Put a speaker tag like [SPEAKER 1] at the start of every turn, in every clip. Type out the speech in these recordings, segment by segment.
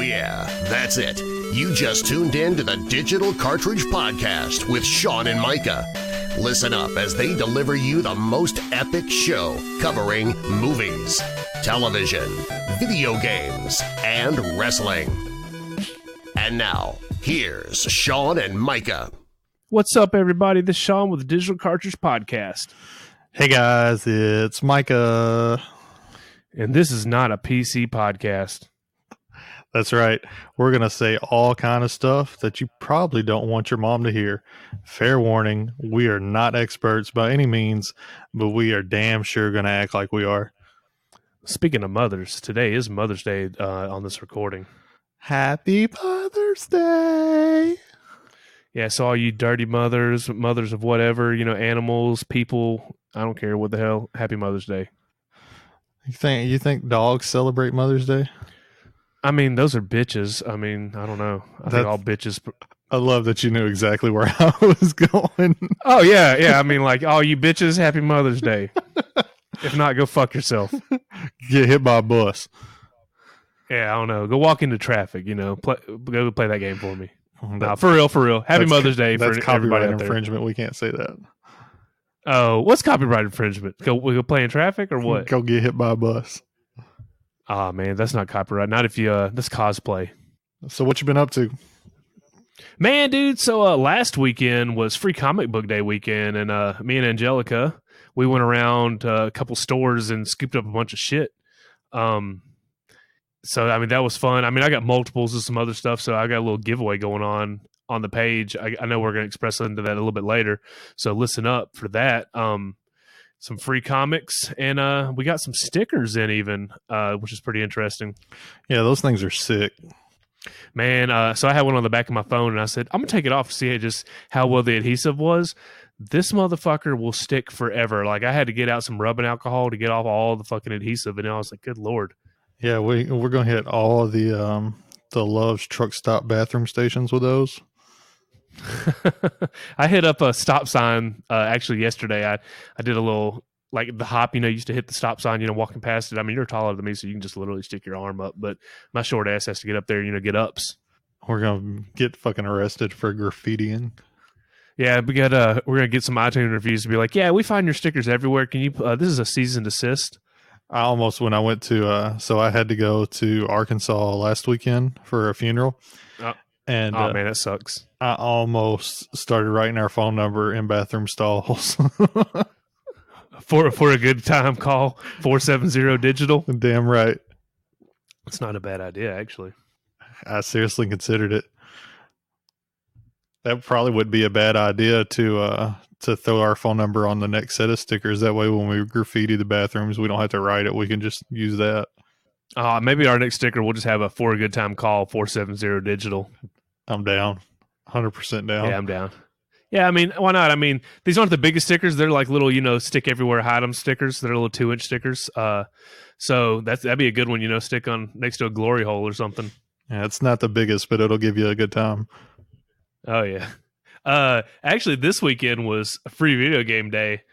[SPEAKER 1] yeah, that's it. You just tuned in to the Digital Cartridge Podcast with Sean and Micah. Listen up as they deliver you the most epic show covering movies, television, video games, and wrestling. And now, here's Sean and Micah.
[SPEAKER 2] What's up, everybody? This is Sean with the Digital Cartridge Podcast.
[SPEAKER 3] Hey, guys, it's Micah.
[SPEAKER 2] And this is not a PC podcast.
[SPEAKER 3] That's right. We're going to say all kind of stuff that you probably don't want your mom to hear. Fair warning, we are not experts by any means, but we are damn sure going to act like we are.
[SPEAKER 2] Speaking of mothers, today is Mother's Day on this recording.
[SPEAKER 3] Happy Mother's Day.
[SPEAKER 2] Yeah, so all you dirty mothers of whatever, animals, people, I don't care what the hell, happy Mother's Day.
[SPEAKER 3] You think dogs celebrate Mother's Day?
[SPEAKER 2] I mean, those are bitches. I mean, I don't know. I think all bitches.
[SPEAKER 3] I love that you knew exactly where I was going.
[SPEAKER 2] Oh, yeah. I mean, like, all you bitches, happy Mother's Day. If not, go fuck yourself.
[SPEAKER 3] Get hit by a bus.
[SPEAKER 2] Yeah, I don't know. Go walk into traffic, go play that game for me. For real. Happy Mother's Day for everybody out there.
[SPEAKER 3] That's copyright infringement. We can't say that.
[SPEAKER 2] Oh, what's copyright infringement? We go play in traffic or what?
[SPEAKER 3] Go get hit by a bus.
[SPEAKER 2] Oh, man, that's not copyright. Not if you, that's cosplay.
[SPEAKER 3] So what you been up to?
[SPEAKER 2] Man, dude, so last weekend was Free Comic Book Day weekend, and me and Angelica, we went around a couple stores and scooped up a bunch of shit. So, I mean, that was fun. I mean, I got multiples of some other stuff, so I got a little giveaway going on the page. I know we're going to express into that a little bit later, so listen up for that. Some free comics, and we got some stickers in even, which is pretty interesting.
[SPEAKER 3] Yeah, those things are sick.
[SPEAKER 2] Man, so I had one on the back of my phone, and I said, I'm going to take it off to see how well the adhesive was. This motherfucker will stick forever. Like, I had to get out some rubbing alcohol to get off all the fucking adhesive, and I was like, good Lord.
[SPEAKER 3] Yeah, we're going to hit all the Love's truck stop bathroom stations with those.
[SPEAKER 2] I hit up a stop sign actually yesterday. I did a little, like the hop, used to hit the stop sign, walking past it. I mean, you're taller than me, so you can just literally stick your arm up, but my short ass has to get up there, get ups.
[SPEAKER 3] We're going to get fucking arrested for graffitiing.
[SPEAKER 2] Yeah, we're going to get some iTunes reviews to be like, yeah, we find your stickers everywhere. Can you, this is a cease and desist.
[SPEAKER 3] When I went to, so I had to go to Arkansas last weekend for a funeral. And
[SPEAKER 2] oh man, that sucks.
[SPEAKER 3] I almost started writing our phone number in bathroom stalls.
[SPEAKER 2] for a good time, call 470 digital.
[SPEAKER 3] Damn right.
[SPEAKER 2] It's not a bad idea, actually.
[SPEAKER 3] I seriously considered it. That probably would be a bad idea to throw our phone number on the next set of stickers. That way, when we graffiti the bathrooms, we don't have to write it. We can just use that.
[SPEAKER 2] Maybe our next sticker, we'll just have a for a good time call 470 digital.
[SPEAKER 3] I'm down. 100% down.
[SPEAKER 2] Yeah, I'm down. Yeah, I mean, why not? I mean, these aren't the biggest stickers. They're like little, stick everywhere, hide 'em stickers. They're little 2-inch stickers. So that'd be a good one, stick on next to a glory hole or something.
[SPEAKER 3] Yeah, it's not the biggest, but it'll give you a good time.
[SPEAKER 2] Oh, yeah. Actually, this weekend was a free video game day.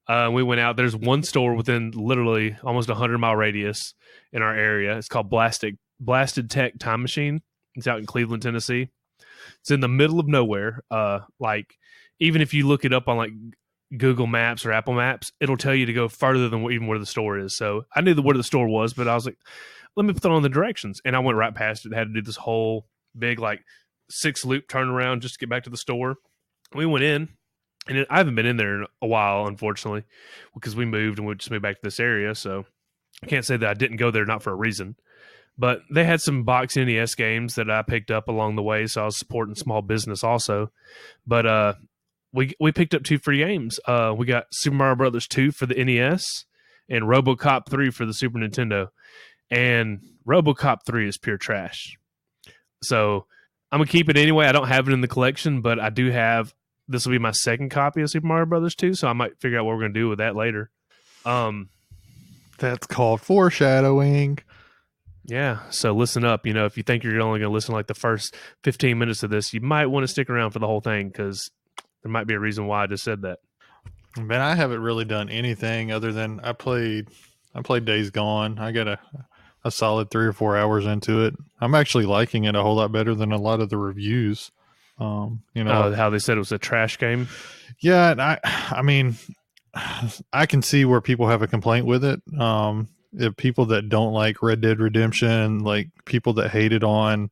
[SPEAKER 2] We went out. There's one store within literally almost 100-mile radius in our area. It's called Blasted Tech Time Machine. It's out in Cleveland, Tennessee. It's in the middle of nowhere. Like, even if you look it up on like Google Maps or Apple Maps, it'll tell you to go further than even where the store is. So I knew where the store was, but I was like, let me put on the directions. And I went right past it. Had to do this whole big, like, 6-loop turnaround just to get back to the store. We went in, and I haven't been in there in a while, unfortunately, because we moved and we just moved back to this area. So I can't say that I didn't go there not for a reason. But they had some box NES games that I picked up along the way, so I was supporting small business also. But we picked up 2 free games. We got Super Mario Brothers 2 for the NES and RoboCop 3 for the Super Nintendo. And RoboCop 3 is pure trash. So I'm going to keep it anyway. I don't have it in the collection, but I do have, this will be my second copy of Super Mario Brothers 2, so I might figure out what we're going to do with that later.
[SPEAKER 3] That's called foreshadowing.
[SPEAKER 2] Yeah, so listen up. If you think you're only going to listen to like the first 15 minutes of this, you might want to stick around for the whole thing because there might be a reason why I just said that.
[SPEAKER 3] Man, I haven't really done anything other than I played Days Gone. I a solid 3 or 4 hours into it. I'm actually liking it a whole lot better than a lot of the reviews.
[SPEAKER 2] How they said it was a trash game.
[SPEAKER 3] Yeah, and I mean, I can see where people have a complaint with it. If people that don't like Red Dead Redemption, like people that hate it on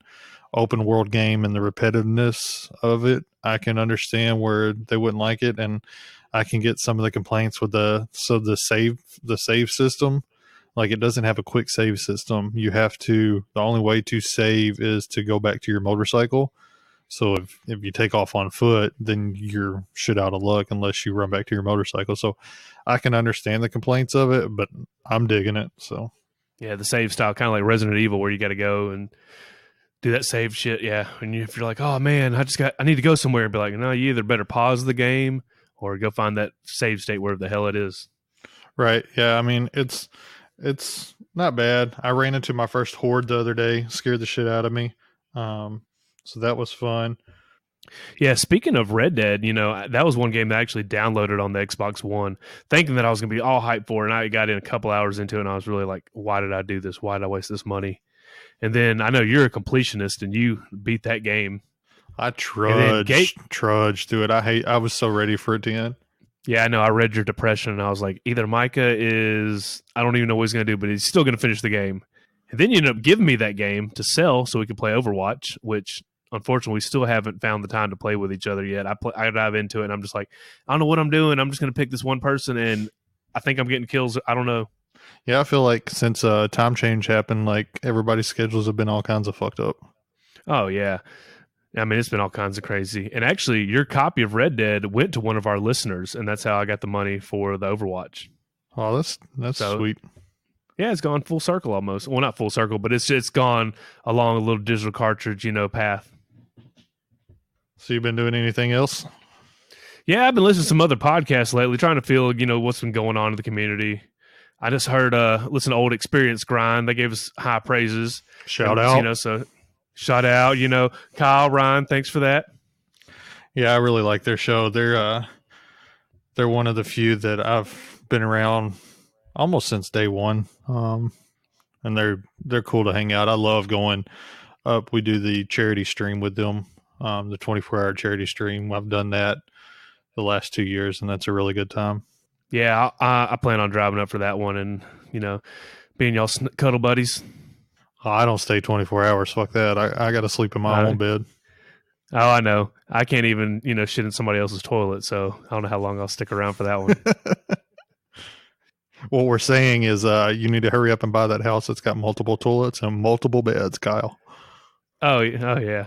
[SPEAKER 3] open world game and the repetitiveness of it, I can understand where they wouldn't like it, and I can get some of the complaints with the save system. Like, it doesn't have a quick save system. The only way to save is to go back to your motorcycle. So if you take off on foot, then you're shit out of luck unless you run back to your motorcycle. So I can understand the complaints of it, but I'm digging it. So
[SPEAKER 2] yeah, the save style, kind of like Resident Evil, where you got to go and do that save shit. Yeah, and if you're like, oh man, I need to go somewhere, and be like, no, you either better pause the game or go find that save state wherever the hell it is.
[SPEAKER 3] Right. Yeah. I mean, it's not bad. I ran into my first horde the other day, scared the shit out of me. So that was fun.
[SPEAKER 2] Yeah, speaking of Red Dead, that was one game that I actually downloaded on the Xbox One, thinking that I was going to be all hyped for it, and I got in a couple hours into it, and I was really like, why did I do this? Why did I waste this money? And then I know you're a completionist, and you beat that game.
[SPEAKER 3] I trudged through it. I was so ready for it to end.
[SPEAKER 2] Yeah, I know. I read your depression, and I was like, either Micah I don't even know what he's going to do, but he's still going to finish the game. And then you ended up giving me that game to sell so we could play Overwatch, which unfortunately we still haven't found the time to play with each other yet. I dive into it, and I'm just like, I don't know what I'm doing. I'm just going to pick this one person, and I think I'm getting kills. I don't know.
[SPEAKER 3] Yeah, I feel like since time change happened, like everybody's schedules have been all kinds of fucked up.
[SPEAKER 2] Oh, yeah. I mean, it's been all kinds of crazy. And actually, your copy of Red Dead went to one of our listeners, and that's how I got the money for the Overwatch.
[SPEAKER 3] Oh, that's sweet.
[SPEAKER 2] Yeah, it's gone full circle almost. Well, not full circle, but it's gone along a little digital cartridge, path.
[SPEAKER 3] So you've been doing anything else?
[SPEAKER 2] Yeah, I've been listening to some other podcasts lately, trying to feel, what's been going on in the community. I just heard, listen to Old Experience Grind. They gave us high praises.
[SPEAKER 3] Shout out.
[SPEAKER 2] So shout out, Kyle, Ryan, thanks for that.
[SPEAKER 3] Yeah, I really like their show. They're one of the few that I've been around almost since day one. And they're cool to hang out. I love going up. We do the charity stream with them, the 24-hour charity stream. I've done that the last 2 years, and that's a really good time.
[SPEAKER 2] Yeah, I plan on driving up for that one and, being y'all cuddle buddies.
[SPEAKER 3] Oh, I don't stay 24 hours. Fuck that. I got to sleep in my own bed.
[SPEAKER 2] Oh, I know. I can't even, shit in somebody else's toilet, so I don't know how long I'll stick around for that one.
[SPEAKER 3] What we're saying is you need to hurry up and buy that house that's got multiple toilets and multiple beds, Kyle.
[SPEAKER 2] Oh, yeah.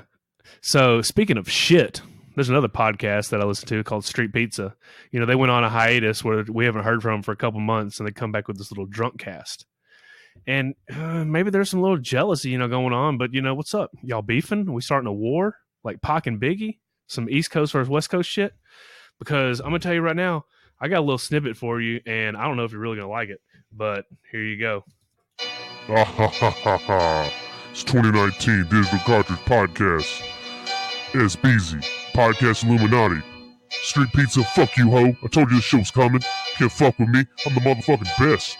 [SPEAKER 2] So, speaking of shit, there's another podcast that I listen to called Street Pizza. They went on a hiatus where we haven't heard from them for a couple months, and they come back with this little drunk cast. And maybe there's some little jealousy, going on, but what's up? Y'all beefing? Are we starting a war? Like Pac and Biggie? Some East Coast versus West Coast shit? Because I'm going to tell you right now, I got a little snippet for you, and I don't know if you're really going to like it, but here you go.
[SPEAKER 4] It's 2019 Digital Cartridge Podcast. SBZ, Podcast Illuminati. Street Pizza, fuck you, ho. I told you this show's coming. Can't fuck with me. I'm the motherfucking best.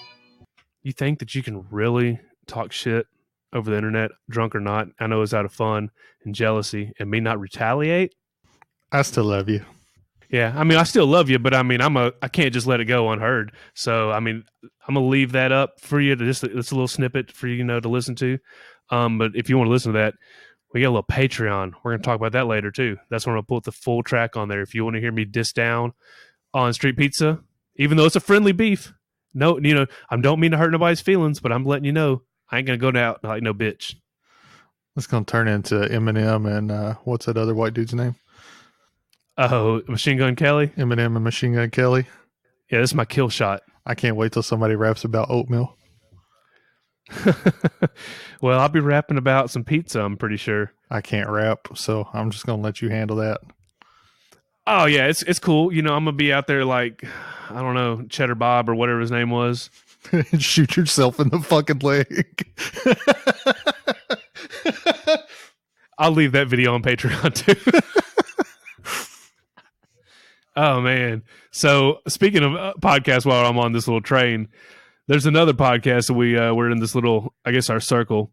[SPEAKER 2] You think that you can really talk shit over the internet, drunk or not? I know it's out of fun and jealousy, and me not retaliate?
[SPEAKER 3] I still love you.
[SPEAKER 2] Yeah, I mean, I still love you, but I mean, I can't just let it go unheard. So, I mean, I'm gonna leave that up for you. It's a little snippet for you, to listen to. But if you want to listen to that, we got a little Patreon. We're gonna talk about that later too. That's when I'm gonna put the full track on there. If you want to hear me diss down on Street Pizza, even though it's a friendly beef, no, I don't mean to hurt nobody's feelings, but I'm letting you know I ain't gonna go out like no bitch.
[SPEAKER 3] It's gonna turn into Eminem and what's that other white dude's name?
[SPEAKER 2] Oh, Machine Gun Kelly?
[SPEAKER 3] Eminem and Machine Gun Kelly.
[SPEAKER 2] Yeah, this is my kill shot.
[SPEAKER 3] I can't wait till somebody raps about oatmeal.
[SPEAKER 2] Well, I'll be rapping about some pizza, I'm pretty sure.
[SPEAKER 3] I can't rap, so I'm just going to let you handle that.
[SPEAKER 2] Oh, yeah, it's cool. I'm going to be out there like, I don't know, Cheddar Bob or whatever his name was.
[SPEAKER 3] Shoot yourself in the fucking leg.
[SPEAKER 2] I'll leave that video on Patreon, too. Oh, man. So, speaking of podcasts while I'm on this little train, There's another podcast that we're in this little, I guess, our circle.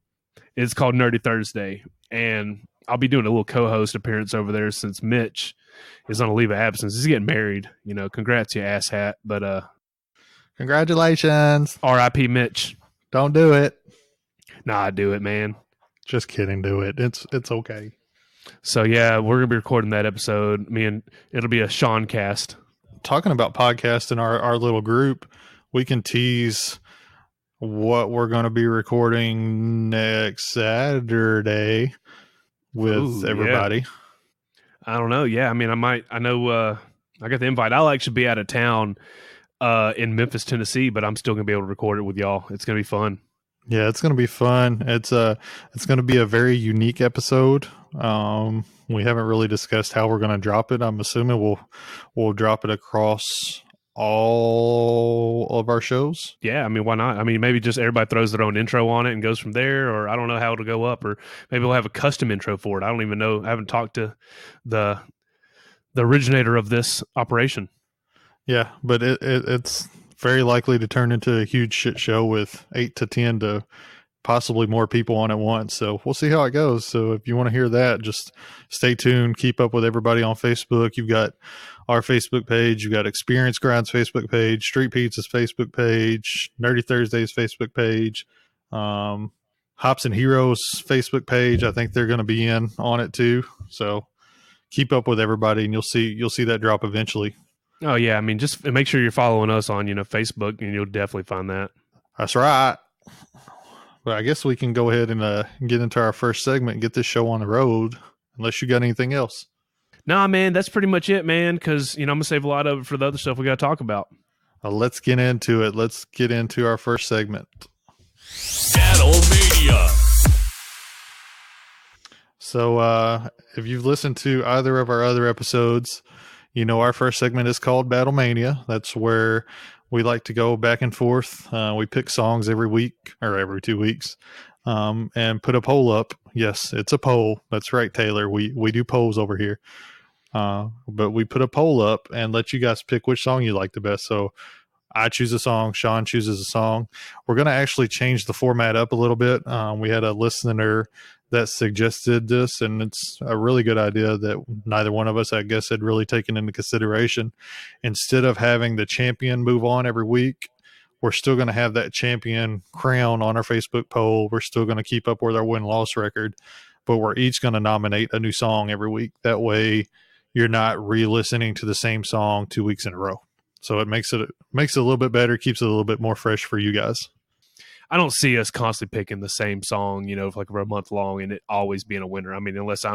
[SPEAKER 2] It's called Nerdy Thursday, and I'll be doing a little co-host appearance over there since Mitch is on a leave of absence. He's getting married. Congrats, you asshat. But
[SPEAKER 3] Congratulations.
[SPEAKER 2] R.I.P. Mitch.
[SPEAKER 3] Don't do it.
[SPEAKER 2] Nah, do it, man.
[SPEAKER 3] Just kidding. Do it. It's okay.
[SPEAKER 2] So yeah, we're gonna be recording that episode. It'll be a Sean cast.
[SPEAKER 3] Talking about podcasts in our little group, we can tease what we're going to be recording next Saturday with everybody.
[SPEAKER 2] Yeah. I don't know. Yeah, I know I got the invite. I'll actually be out of town in Memphis, Tennessee, but I'm still going to be able to record it with y'all. It's going to be fun.
[SPEAKER 3] Yeah, it's going to be fun. It's going to be a very unique episode. We haven't really discussed how we're going to drop it. I'm assuming we'll drop it across all of our shows.
[SPEAKER 2] Yeah, why not? Maybe just everybody throws their own intro on it and goes from there, or I don't know how it'll go up, or maybe we'll have a custom intro for it. I don't even know. I haven't talked to the originator of this operation.
[SPEAKER 3] Yeah, but it's very likely to turn into a huge shit show with 8 to 10 to possibly more people on at once. So we'll see how it goes. So if you want to hear that, just stay tuned. Keep up with everybody on Facebook. You've got our Facebook page. You've got Experience Grind's Facebook page, Street Pizza's Facebook page, Nerdy Thursday's Facebook page, Hops and Heroes Facebook page. I think they're going to be in on it too. So keep up with everybody, and you'll see that drop eventually.
[SPEAKER 2] Oh yeah, just make sure you're following us on Facebook, and you'll definitely find that.
[SPEAKER 3] That's right. But I guess we can go ahead and get into our first segment and get this show on the road, unless you got anything else.
[SPEAKER 2] Nah, man, that's pretty much it, man, because, I'm going to save a lot of it for the other stuff we got to talk about.
[SPEAKER 3] Let's get into it. Let's get into our first segment.
[SPEAKER 1] Battlemania.
[SPEAKER 3] So if you've listened to either of our other episodes, our first segment is called Battlemania. That's where we like to go back and forth. We pick songs every week or every 2 weeks and put a poll up. Yes, it's a poll. That's right, Taylor. We do polls over here. But we put a poll up and let you guys pick which song you like the best. So I choose a song. Sean chooses a song. We're going to actually change the format up a little bit. We had a listener that suggested this, and it's a really good idea that neither one of us, I guess, had really taken into consideration. Instead of having the champion move on every week, we're still going to have that champion crown on our Facebook poll. We're still going to keep up with our win-loss record, but we're each going to nominate a new song every week. That way you're not re-listening to the same song 2 weeks in a row. So it makes it a little bit better, keeps it a little bit more fresh for you guys.
[SPEAKER 2] I don't see us constantly picking the same song, for a month long and it always being a winner. Unless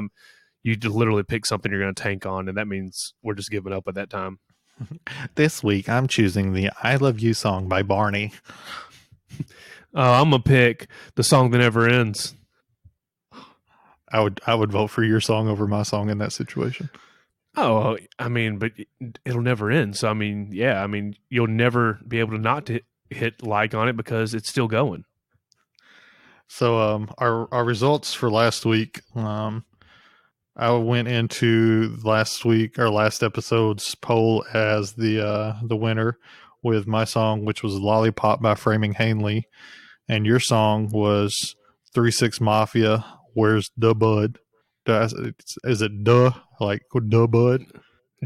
[SPEAKER 2] you just literally pick something you're going to tank on, and that means we're just giving up at that time.
[SPEAKER 3] This week, I'm choosing the I Love You song by Barney.
[SPEAKER 2] I'm going to pick the song that never ends.
[SPEAKER 3] I would vote for your song over my song in that situation.
[SPEAKER 2] Oh, but it'll never end. So, you'll never be able to not hit like on it because it's still going.
[SPEAKER 3] So, our results for last week, I went into last episode's poll as the winner with my song, which was Lollipop by Framing Hanley. And your song was 3-6 Mafia, Where's Da Bud? Is it duh? Like Da Bud?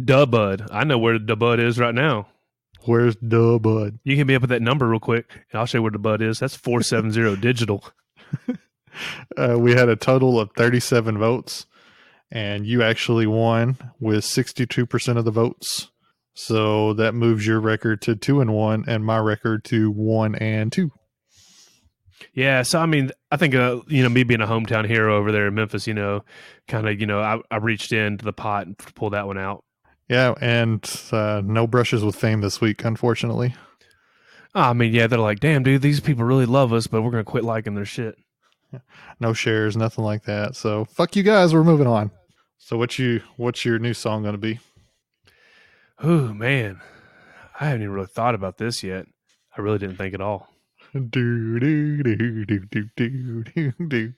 [SPEAKER 2] Da Bud. I know where Da Bud is right now.
[SPEAKER 3] Where's Da Bud?
[SPEAKER 2] You can be up with that number real quick, and I'll show you where Da Bud is. That's 470 digital.
[SPEAKER 3] We had a total of 37 votes, and you actually won with 62% of the votes. So that moves your record to 2-1 and my record to 1-2.
[SPEAKER 2] Yeah, so I think me being a hometown hero over there in Memphis, I reached into the pot and pulled that one out.
[SPEAKER 3] Yeah, and no brushes with fame this week, unfortunately.
[SPEAKER 2] Yeah, they're like, damn, dude, these people really love us, but we're gonna quit liking their shit.
[SPEAKER 3] No shares, nothing like that. So fuck you guys, we're moving on. So what's your new song gonna be?
[SPEAKER 2] Oh man, I haven't even really thought about this yet. I really didn't think at all.
[SPEAKER 3] Do do do do do do do do.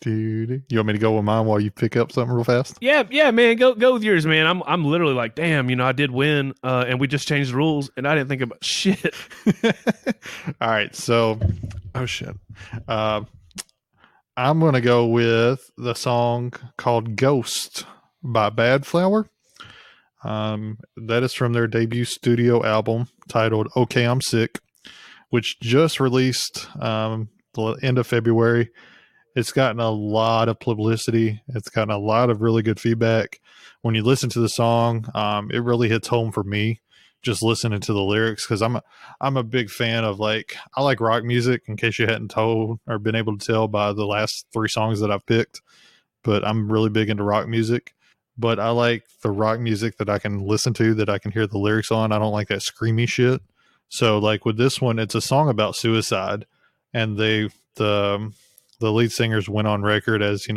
[SPEAKER 3] Dude, you want me to go with mine while you pick up something real fast?
[SPEAKER 2] Yeah, man. Go with yours, man. I'm literally like, damn, I did win, and we just changed the rules, and I didn't think about shit.
[SPEAKER 3] All right, so, oh shit. I'm going to go with the song called Ghost by Bad Flower. That is from their debut studio album titled Okay, I'm Sick, which just released the end of February. It's gotten a lot of publicity. It's gotten a lot of really good feedback. When you listen to the song, it really hits home for me just listening to the lyrics, because I'm a big fan of, like, I like rock music, in case you hadn't told or been able to tell by the last 3 songs that I've picked. But I'm really big into rock music. But I like the rock music that I can listen to, that I can hear the lyrics on. I don't like that screamy shit. So, like, with this one, it's a song about suicide, and the lead singers went on record as,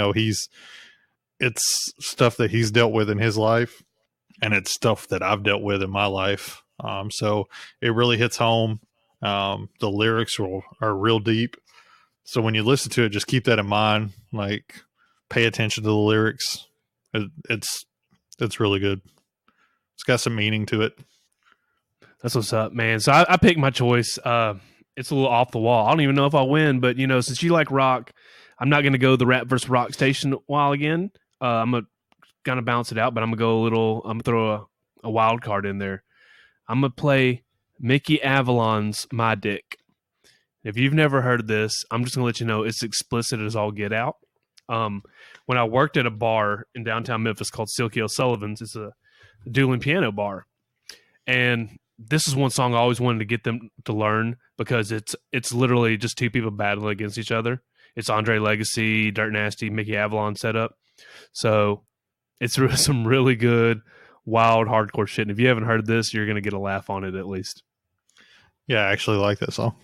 [SPEAKER 3] it's stuff that he's dealt with in his life, and it's stuff that I've dealt with in my life. So it really hits home. The lyrics are real deep. So when you listen to it, just keep that in mind. Like, pay attention to the lyrics. It's really good. It's got some meaning to it.
[SPEAKER 2] That's what's up, man. So I picked my choice. It's a little off the wall. I don't even know if I'll win, but since you like rock, I'm not going to go the rap versus rock station while again. I'm going to kind of balance it out, but I'm going to throw a wild card in there. I'm going to play Mickey Avalon's My Dick. If you've never heard this, I'm just going to let you know it's explicit as all get out. When I worked at a bar in downtown Memphis called Silky O'Sullivan's, it's a dueling piano bar. And this is one song I always wanted to get them to learn, because it's literally just 2 people battling against each other. It's Andre Legacy, Dirt Nasty, Mickey Avalon setup. So it's some really good, wild, hardcore shit. And if you haven't heard this, you're going to get a laugh on it at least.
[SPEAKER 3] Yeah, I actually like that song.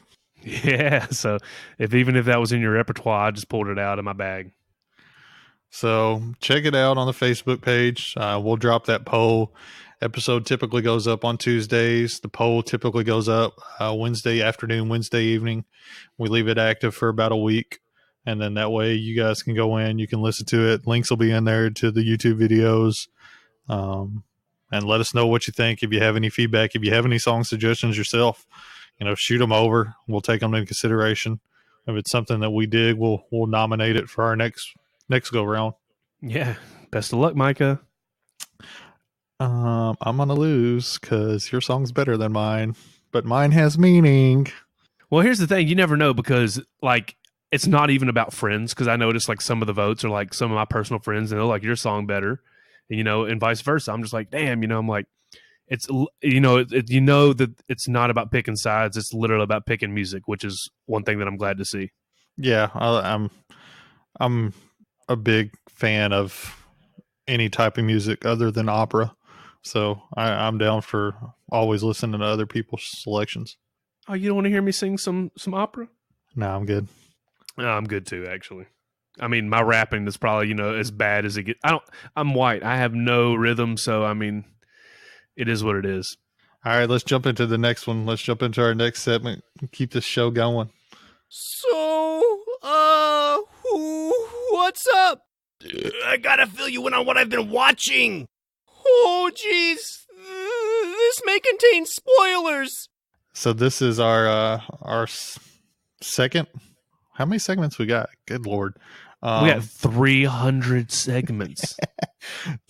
[SPEAKER 2] Yeah, so even if that was in your repertoire, I just pulled it out of my bag.
[SPEAKER 3] So check it out on the Facebook page. We'll drop that poll. Episode typically goes up on Tuesdays. The poll typically goes up Wednesday afternoon, Wednesday evening. We leave it active for about a week. And then that way you guys can go in, you can listen to it. Links will be in there to the YouTube videos. And let us know what you think. If you have any feedback, if you have any song suggestions yourself, shoot them over. We'll take them into consideration. If it's something that we dig, we'll nominate it for our next go round.
[SPEAKER 2] Yeah. Best of luck, Micah.
[SPEAKER 3] I'm gonna lose because your song's better than mine, but mine has meaning.
[SPEAKER 2] Well, here's the thing: you never know, because it's not even about friends. Because I noticed some of the votes are some of my personal friends, and they're like your song better, and vice versa. I'm just like, damn, I'm like, it's that it's not about picking sides. It's literally about picking music, which is one thing that I'm glad to see.
[SPEAKER 3] Yeah, I'm a big fan of any type of music other than opera. So I'm down for always listening to other people's selections.
[SPEAKER 2] Oh, you don't want to hear me sing some opera?
[SPEAKER 3] No, I'm good.
[SPEAKER 2] No, I'm good too, actually. I mean, my rapping is probably, as bad as it gets. I'm white. I have no rhythm. So, I mean, it is what it is.
[SPEAKER 3] All right, let's jump into the next one. Let's jump into our next segment and keep this show going.
[SPEAKER 5] So, what's up? I gotta fill you in on what I've been watching. Oh, jeez. This may contain spoilers.
[SPEAKER 3] So this is our second. How many segments we got? Good Lord.
[SPEAKER 2] We got 300 segments.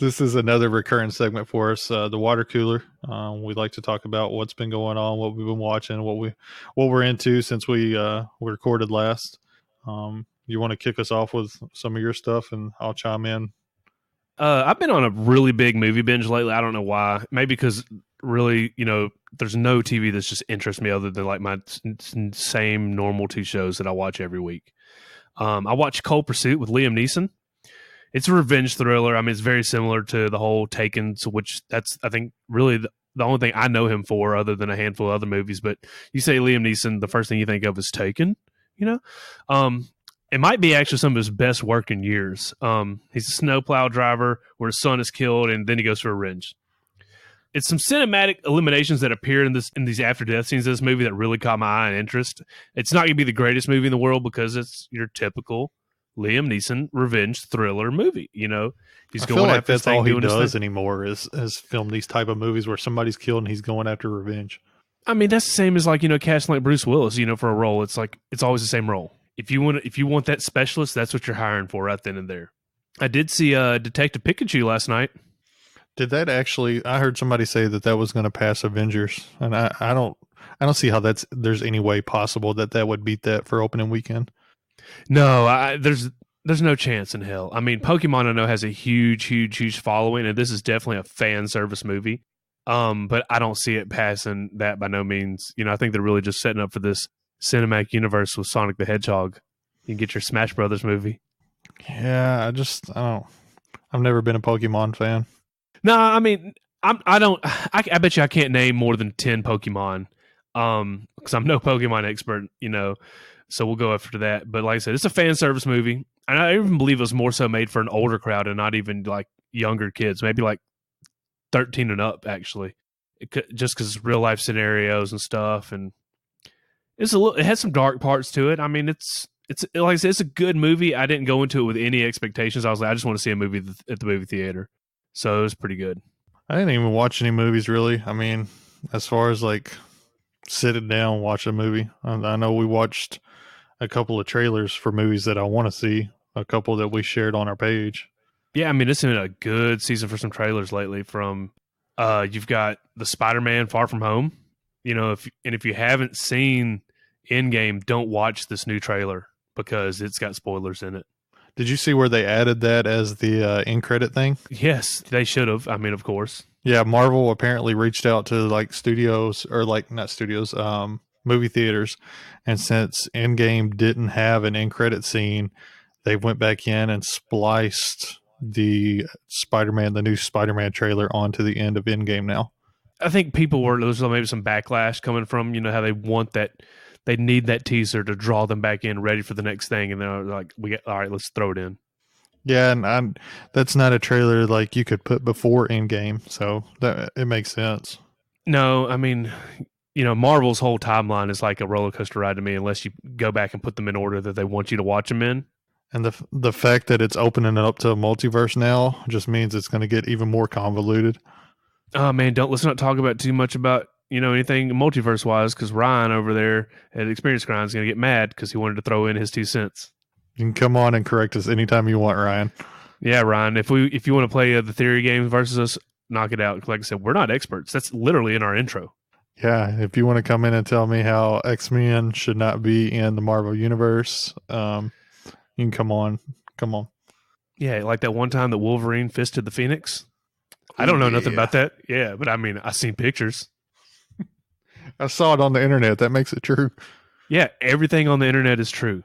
[SPEAKER 3] This is another recurring segment for us. The water cooler. We like to talk about what's been going on, what we've been watching, what we're into since we recorded last. You want to kick us off with some of your stuff, and I'll chime in.
[SPEAKER 2] I've been on a really big movie binge lately. I don't know why. Maybe because really, there's no TV that's just interests me other than my same normal 2 shows that I watch every week. I watched Cold Pursuit with Liam Neeson. It's a revenge thriller. I mean, it's very similar to the whole Taken, which that's, I think, really the only thing I know him for other than a handful of other movies. But you say Liam Neeson, the first thing you think of is Taken, It might be actually some of his best work in years. He's a snowplow driver where his son is killed, and then he goes for revenge. It's some cinematic eliminations that appear in these after death scenes of this movie that really caught my eye and interest. It's not going to be the greatest movie in the world because it's your typical Liam Neeson revenge thriller movie. You know, he's
[SPEAKER 3] I
[SPEAKER 2] going
[SPEAKER 3] feel like
[SPEAKER 2] after
[SPEAKER 3] that's all he
[SPEAKER 2] doing his
[SPEAKER 3] does
[SPEAKER 2] thing.
[SPEAKER 3] anymore is film these type of movies where somebody's killed and he's going after revenge.
[SPEAKER 2] I mean, that's the same as like, you know, casting like Bruce Willis, you know, for a role. It's like it's always the same role. If you want that specialist, that's what you're hiring for right then and there. I did see Detective Pikachu last night.
[SPEAKER 3] Did that actually? I heard somebody say that was going to pass Avengers, and I don't see how there's any way possible that would beat that for opening weekend.
[SPEAKER 2] No, there's no chance in hell. I mean, Pokemon I know has a huge following, and this is definitely a fan service movie. But I don't see it passing that by no means. You know, I think they're really just setting up for this cinematic universe with Sonic the Hedgehog. You can get your Smash Brothers movie.
[SPEAKER 3] Yeah, I don't. I've never been a Pokemon fan.
[SPEAKER 2] No, I mean, I bet you I can't name more than 10 Pokemon. Because I'm no Pokemon expert, you know. So we'll go after that. But like I said, it's a fan service movie. And I even believe it was more so made for an older crowd and not even like younger kids, maybe like 13 and up, actually. Just because real life scenarios and stuff. And it has some dark parts to it. I mean, it's like I said, it's a good movie. I didn't go into it with any expectations. I was like, I just want to see a movie at the movie theater. So it was pretty good.
[SPEAKER 3] I didn't even watch any movies really. I mean, as far as like sitting down and watch a movie, I know we watched a couple of trailers for movies that I want to see, a couple that we shared on our page.
[SPEAKER 2] Yeah, I mean, it's been a good season for some trailers lately. From you've got the Spider-Man Far From Home. You know, if you haven't seen Endgame, don't watch this new trailer because it's got spoilers in it.
[SPEAKER 3] Did you see where they added that as the end credit thing?
[SPEAKER 2] Yes, they should have. I mean, of course.
[SPEAKER 3] Yeah, Marvel apparently reached out to like studios or like not studios, movie theaters, and since Endgame didn't have an end credit scene, they went back in and spliced the new Spider-Man trailer onto the end of Endgame now.
[SPEAKER 2] I think there's maybe some backlash coming from, you know, how they want that. They need that teaser to draw them back in ready for the next thing. And they're like, all right, let's throw it in.
[SPEAKER 3] Yeah, and that's not a trailer like you could put before Endgame, so that it makes sense.
[SPEAKER 2] No, I mean, you know, Marvel's whole timeline is like a roller coaster ride to me unless you go back and put them in order that they want you to watch them in.
[SPEAKER 3] And the fact that it's opening it up to a multiverse now just means it's going to get even more convoluted.
[SPEAKER 2] Oh, man, let's not talk about too much about, you know, anything multiverse-wise, because Ryan over there at Experience Grind is going to get mad because he wanted to throw in his 2 cents.
[SPEAKER 3] You can come on and correct us anytime you want, Ryan.
[SPEAKER 2] Yeah, Ryan, if you want to play the theory game versus us, knock it out. Like I said, we're not experts. That's literally in our intro.
[SPEAKER 3] Yeah, if you want to come in and tell me how X-Men should not be in the Marvel Universe, you can come on.
[SPEAKER 2] Yeah, like that one time that Wolverine fisted the Phoenix. I don't know nothing about that. Yeah, but I mean, I've seen pictures.
[SPEAKER 3] I saw it on the internet. That makes it true.
[SPEAKER 2] Yeah, everything on the internet is true.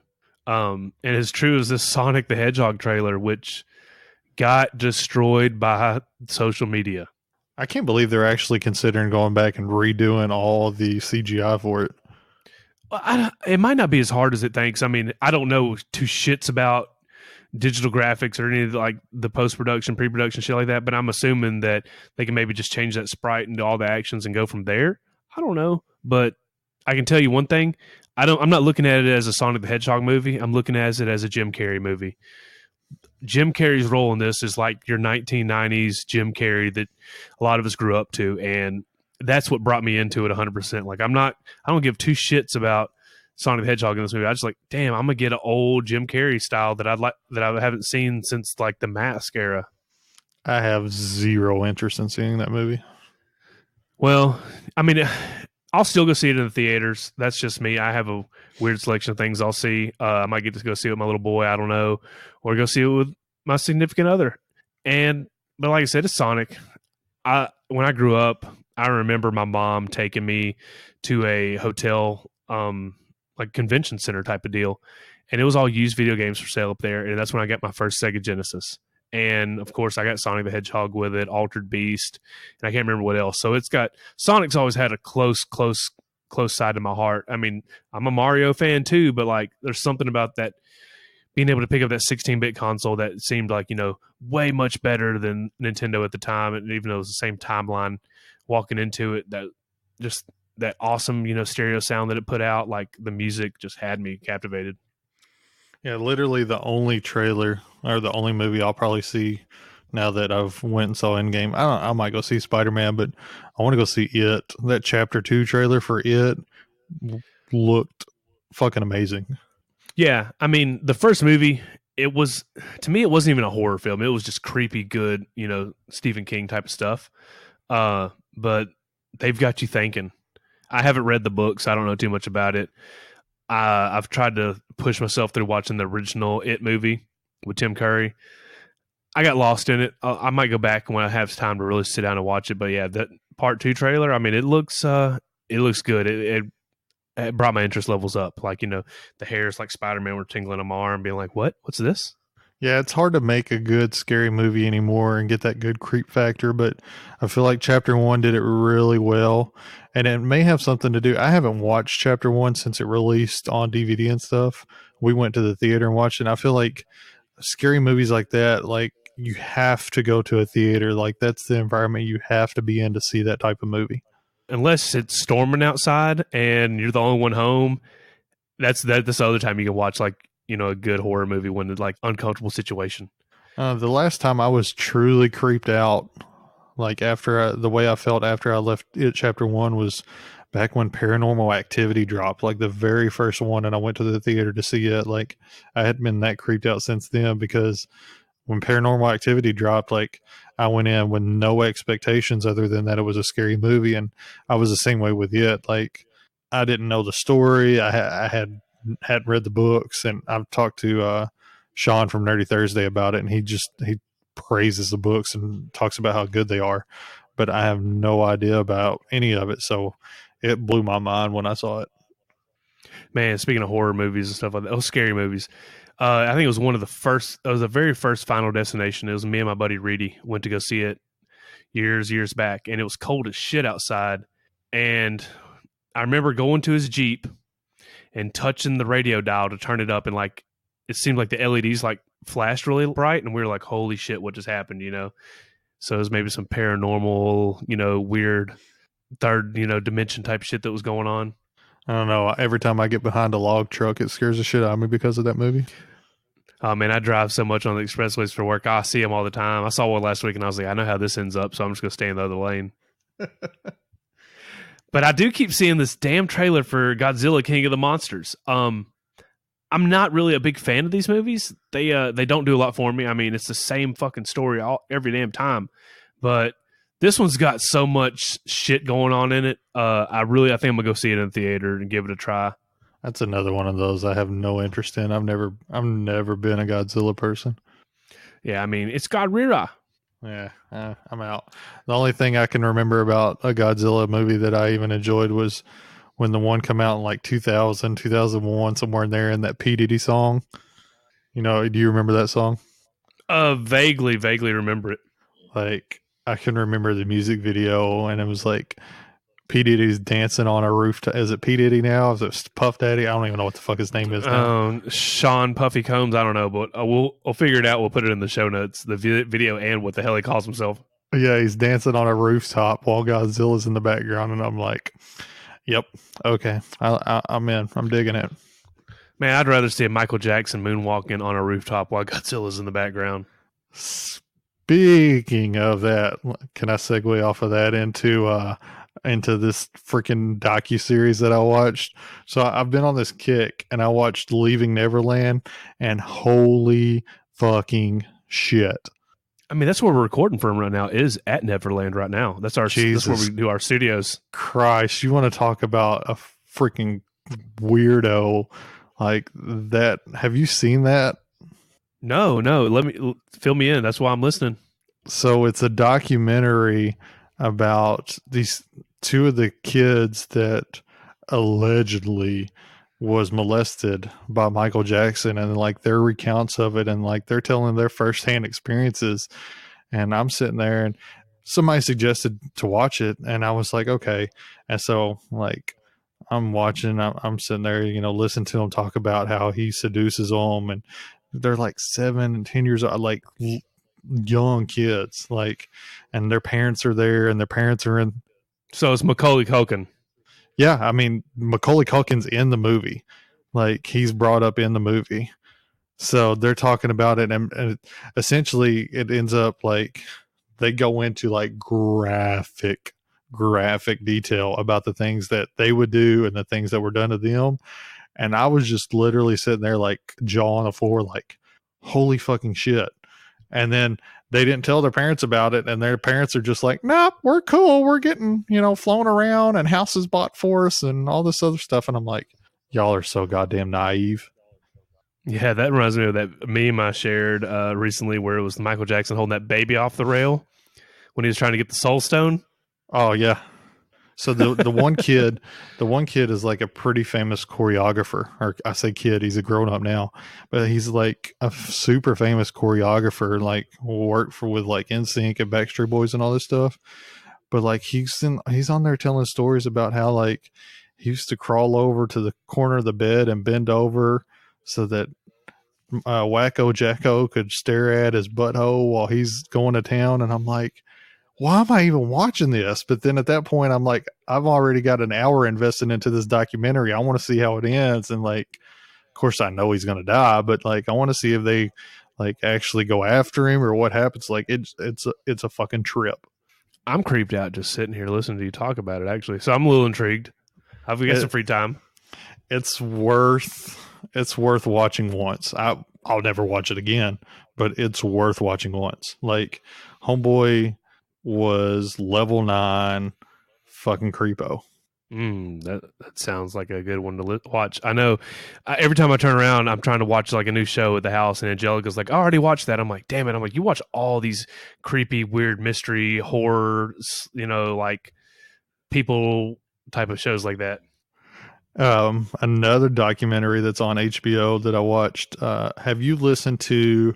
[SPEAKER 2] And as true as this Sonic the Hedgehog trailer, which got destroyed by social media.
[SPEAKER 3] I can't believe they're actually considering going back and redoing all the CGI for it.
[SPEAKER 2] It might not be as hard as it thinks. I mean, I don't know two shits about digital graphics or any of like the post-production, pre-production shit like that, but I'm assuming that they can maybe just change that sprite and do all the actions and go from there. I don't know, but I can tell you one thing. I'm not looking at it as a Sonic the Hedgehog movie. I'm looking at it as a Jim Carrey movie. Jim Carrey's role in this is like your 1990s Jim Carrey that a lot of us grew up to, and that's what brought me into it 100%. Like I don't give two shits about Sonic the Hedgehog in this movie. I just like, damn, I'm gonna get an old Jim Carrey style that I haven't seen since like the Mask era.
[SPEAKER 3] I have zero interest in seeing that movie.
[SPEAKER 2] Well, I mean, I'll still go see it in the theaters. That's just me. I have a weird selection of things I'll see. I might get to go see it with my little boy. I don't know, or go see it with my significant other. But like I said, it's Sonic. When I grew up, I remember my mom taking me to a hotel, like convention center type of deal, and it was all used video games for sale up there. And that's when I got my first Sega Genesis. And of course, I got Sonic the Hedgehog with it, Altered Beast, and I can't remember what else. So Sonic's always had a close side to my heart. I mean, I'm a Mario fan too, but like, there's something about that being able to pick up that 16-bit console that seemed like, you know, way much better than Nintendo at the time. And even though it was the same timeline, walking into it, that awesome, you know, stereo sound that it put out, like the music just had me captivated.
[SPEAKER 3] Yeah, literally the only trailer or the only movie I'll probably see now that I've went and saw Endgame. I might go see Spider-Man, but I want to go see It. That Chapter 2 trailer for It looked fucking amazing.
[SPEAKER 2] Yeah, I mean, the first movie, it was, to me, it wasn't even a horror film. It was just creepy, good, Stephen King type of stuff. But they've got you thinking. I haven't read the book, so I don't know too much about it. I've tried to push myself through watching the original It movie with Tim Curry. I got lost in it. I might go back when I have time to really sit down and watch it. But yeah, that part 2 trailer, I mean, it looks good. It brought my interest levels up. Like, the hairs like Spider-Man were tingling on my arm, being like, what's this?
[SPEAKER 3] Yeah, it's hard to make a good scary movie anymore and get that good creep factor, but I feel like Chapter 1 did it really well. And it may have something to do. I haven't watched Chapter 1 since it released on DVD and stuff. We went to the theater and watched it. And I feel like scary movies like that, like, you have to go to a theater. Like, that's the environment you have to be in to see that type of movie.
[SPEAKER 2] Unless it's storming outside and you're the only one home, that's the other time you can watch, like, a good horror movie when it's like uncomfortable situation.
[SPEAKER 3] The last time I was truly creeped out, like the way I felt after I left It Chapter 1 was back when Paranormal Activity dropped, like the very first one, and I went to the theater to see it. Like, I hadn't been that creeped out since then, because when Paranormal Activity dropped, like, I went in with no expectations other than that it was a scary movie, and I was the same way with It. Like, I didn't know the story. I hadn't read the books, and I've talked to Sean from Nerdy Thursday about it, and he praises the books and talks about how good they are, but I have no idea about any of it, so it blew my mind when I saw it.
[SPEAKER 2] Man, speaking of horror movies and stuff like that, scary movies, I think it was the very first Final Destination. It was me and my buddy Reedy went to go see it years back, and it was cold as shit outside, and I remember going to his Jeep and touching the radio dial to turn it up, and like it seemed like the LEDs like flashed really bright, and we were like, "Holy shit, what just happened?" So it was maybe some paranormal, weird third, dimension type shit that was going on.
[SPEAKER 3] I don't know. Every time I get behind a log truck, it scares the shit out of me because of that movie.
[SPEAKER 2] Oh man, I drive so much on the expressways for work. I see them all the time. I saw one last week, and I was like, I know how this ends up, so I'm just gonna stay in the other lane. But I do keep seeing this damn trailer for Godzilla King of the Monsters. I'm not really a big fan of these movies. They don't do a lot for me. I mean, it's the same fucking story every damn time. But this one's got so much shit going on in it. I think I'm gonna go see it in the theater and give it a try.
[SPEAKER 3] That's another one of those I have no interest in. I've never been a Godzilla person.
[SPEAKER 2] Yeah, I mean, it's Godzilla.
[SPEAKER 3] Yeah, I'm out. The only thing I can remember about a Godzilla movie that I even enjoyed was when the one come out in like 2000, 2001, somewhere in there, in that P. Diddy song. Do you remember that song?
[SPEAKER 2] Vaguely remember it.
[SPEAKER 3] Like, I can remember the music video, and it was like P. Diddy's dancing on a roof. Is it P. Diddy now? Is it Puff Daddy? I don't even know what the fuck his name is now.
[SPEAKER 2] Sean Puffy Combs. I don't know, but we'll figure it out. We'll put it in the show notes, the video and what the hell he calls himself.
[SPEAKER 3] Yeah, he's dancing on a rooftop while Godzilla's in the background, and I'm like, yep, okay, I'm in. I'm digging it.
[SPEAKER 2] Man, I'd rather see a Michael Jackson moonwalking on a rooftop while Godzilla's in the background.
[SPEAKER 3] Speaking of that, can I segue off of that into this freaking docuseries that I watched? So I've been on this kick, and I watched Leaving Neverland, and holy fucking shit.
[SPEAKER 2] I mean, that's where we're recording from right now, is at Neverland right now. That's where we do our studios.
[SPEAKER 3] Christ, you want to talk about a freaking weirdo like that? Have you seen that?
[SPEAKER 2] No. Let me fill me in. That's why I'm listening.
[SPEAKER 3] So it's a documentary about these two of the kids that allegedly was molested by Michael Jackson, and like their recounts of it, and like they're telling their firsthand experiences. And I'm sitting there, and somebody suggested to watch it, and I was like, okay. And so like I'm watching, I'm sitting there, listening to them talk about how he seduces them, and they're like 7 and 10 years old, like young kids, like, and their parents are there, and their parents are in.
[SPEAKER 2] So it's Macaulay Culkin.
[SPEAKER 3] Yeah, I mean, Macaulay Culkin's in the movie. Like, he's brought up in the movie. So they're talking about it, and essentially it ends up like they go into like graphic detail about the things that they would do and the things that were done to them. And I was just literally sitting there like jaw on the floor, like, holy fucking shit. And then they didn't tell their parents about it, and their parents are just like, nope, we're cool. We're getting, flown around and houses bought for us and all this other stuff. And I'm like, y'all are so goddamn naive.
[SPEAKER 2] Yeah, that reminds me of that meme I shared recently where it was Michael Jackson holding that baby off the rail when he was trying to get the Soul Stone.
[SPEAKER 3] Oh yeah. So the one kid is like a pretty famous choreographer, or I say kid, he's a grown up now, but he's like a super famous choreographer, like worked with like NSYNC and Backstreet Boys and all this stuff. But like he's on there telling stories about how like he used to crawl over to the corner of the bed and bend over so that Wacko Jacko could stare at his butthole while he's going to town. And I'm like, why am I even watching this? But then at that point, I'm like, I've already got an hour invested into this documentary. I want to see how it ends. And like, of course I know he's going to die, but like, I want to see if they like actually go after him or what happens. Like it's a fucking trip.
[SPEAKER 2] I'm creeped out just sitting here listening to you talk about it, actually. So I'm a little intrigued. I've got some free time.
[SPEAKER 3] It's worth watching once. I'll never watch it again, but it's worth watching once. Like Homeboy was level 9 fucking creepo.
[SPEAKER 2] That sounds like a good one to watch. I know every time I turn around, I'm trying to watch like a new show at the house, and Angelica's like, I already watched that. I'm like, damn it. I'm like, you watch all these creepy, weird mystery, horror, like people type of shows like that.
[SPEAKER 3] Another documentary that's on HBO that I watched. Have you listened to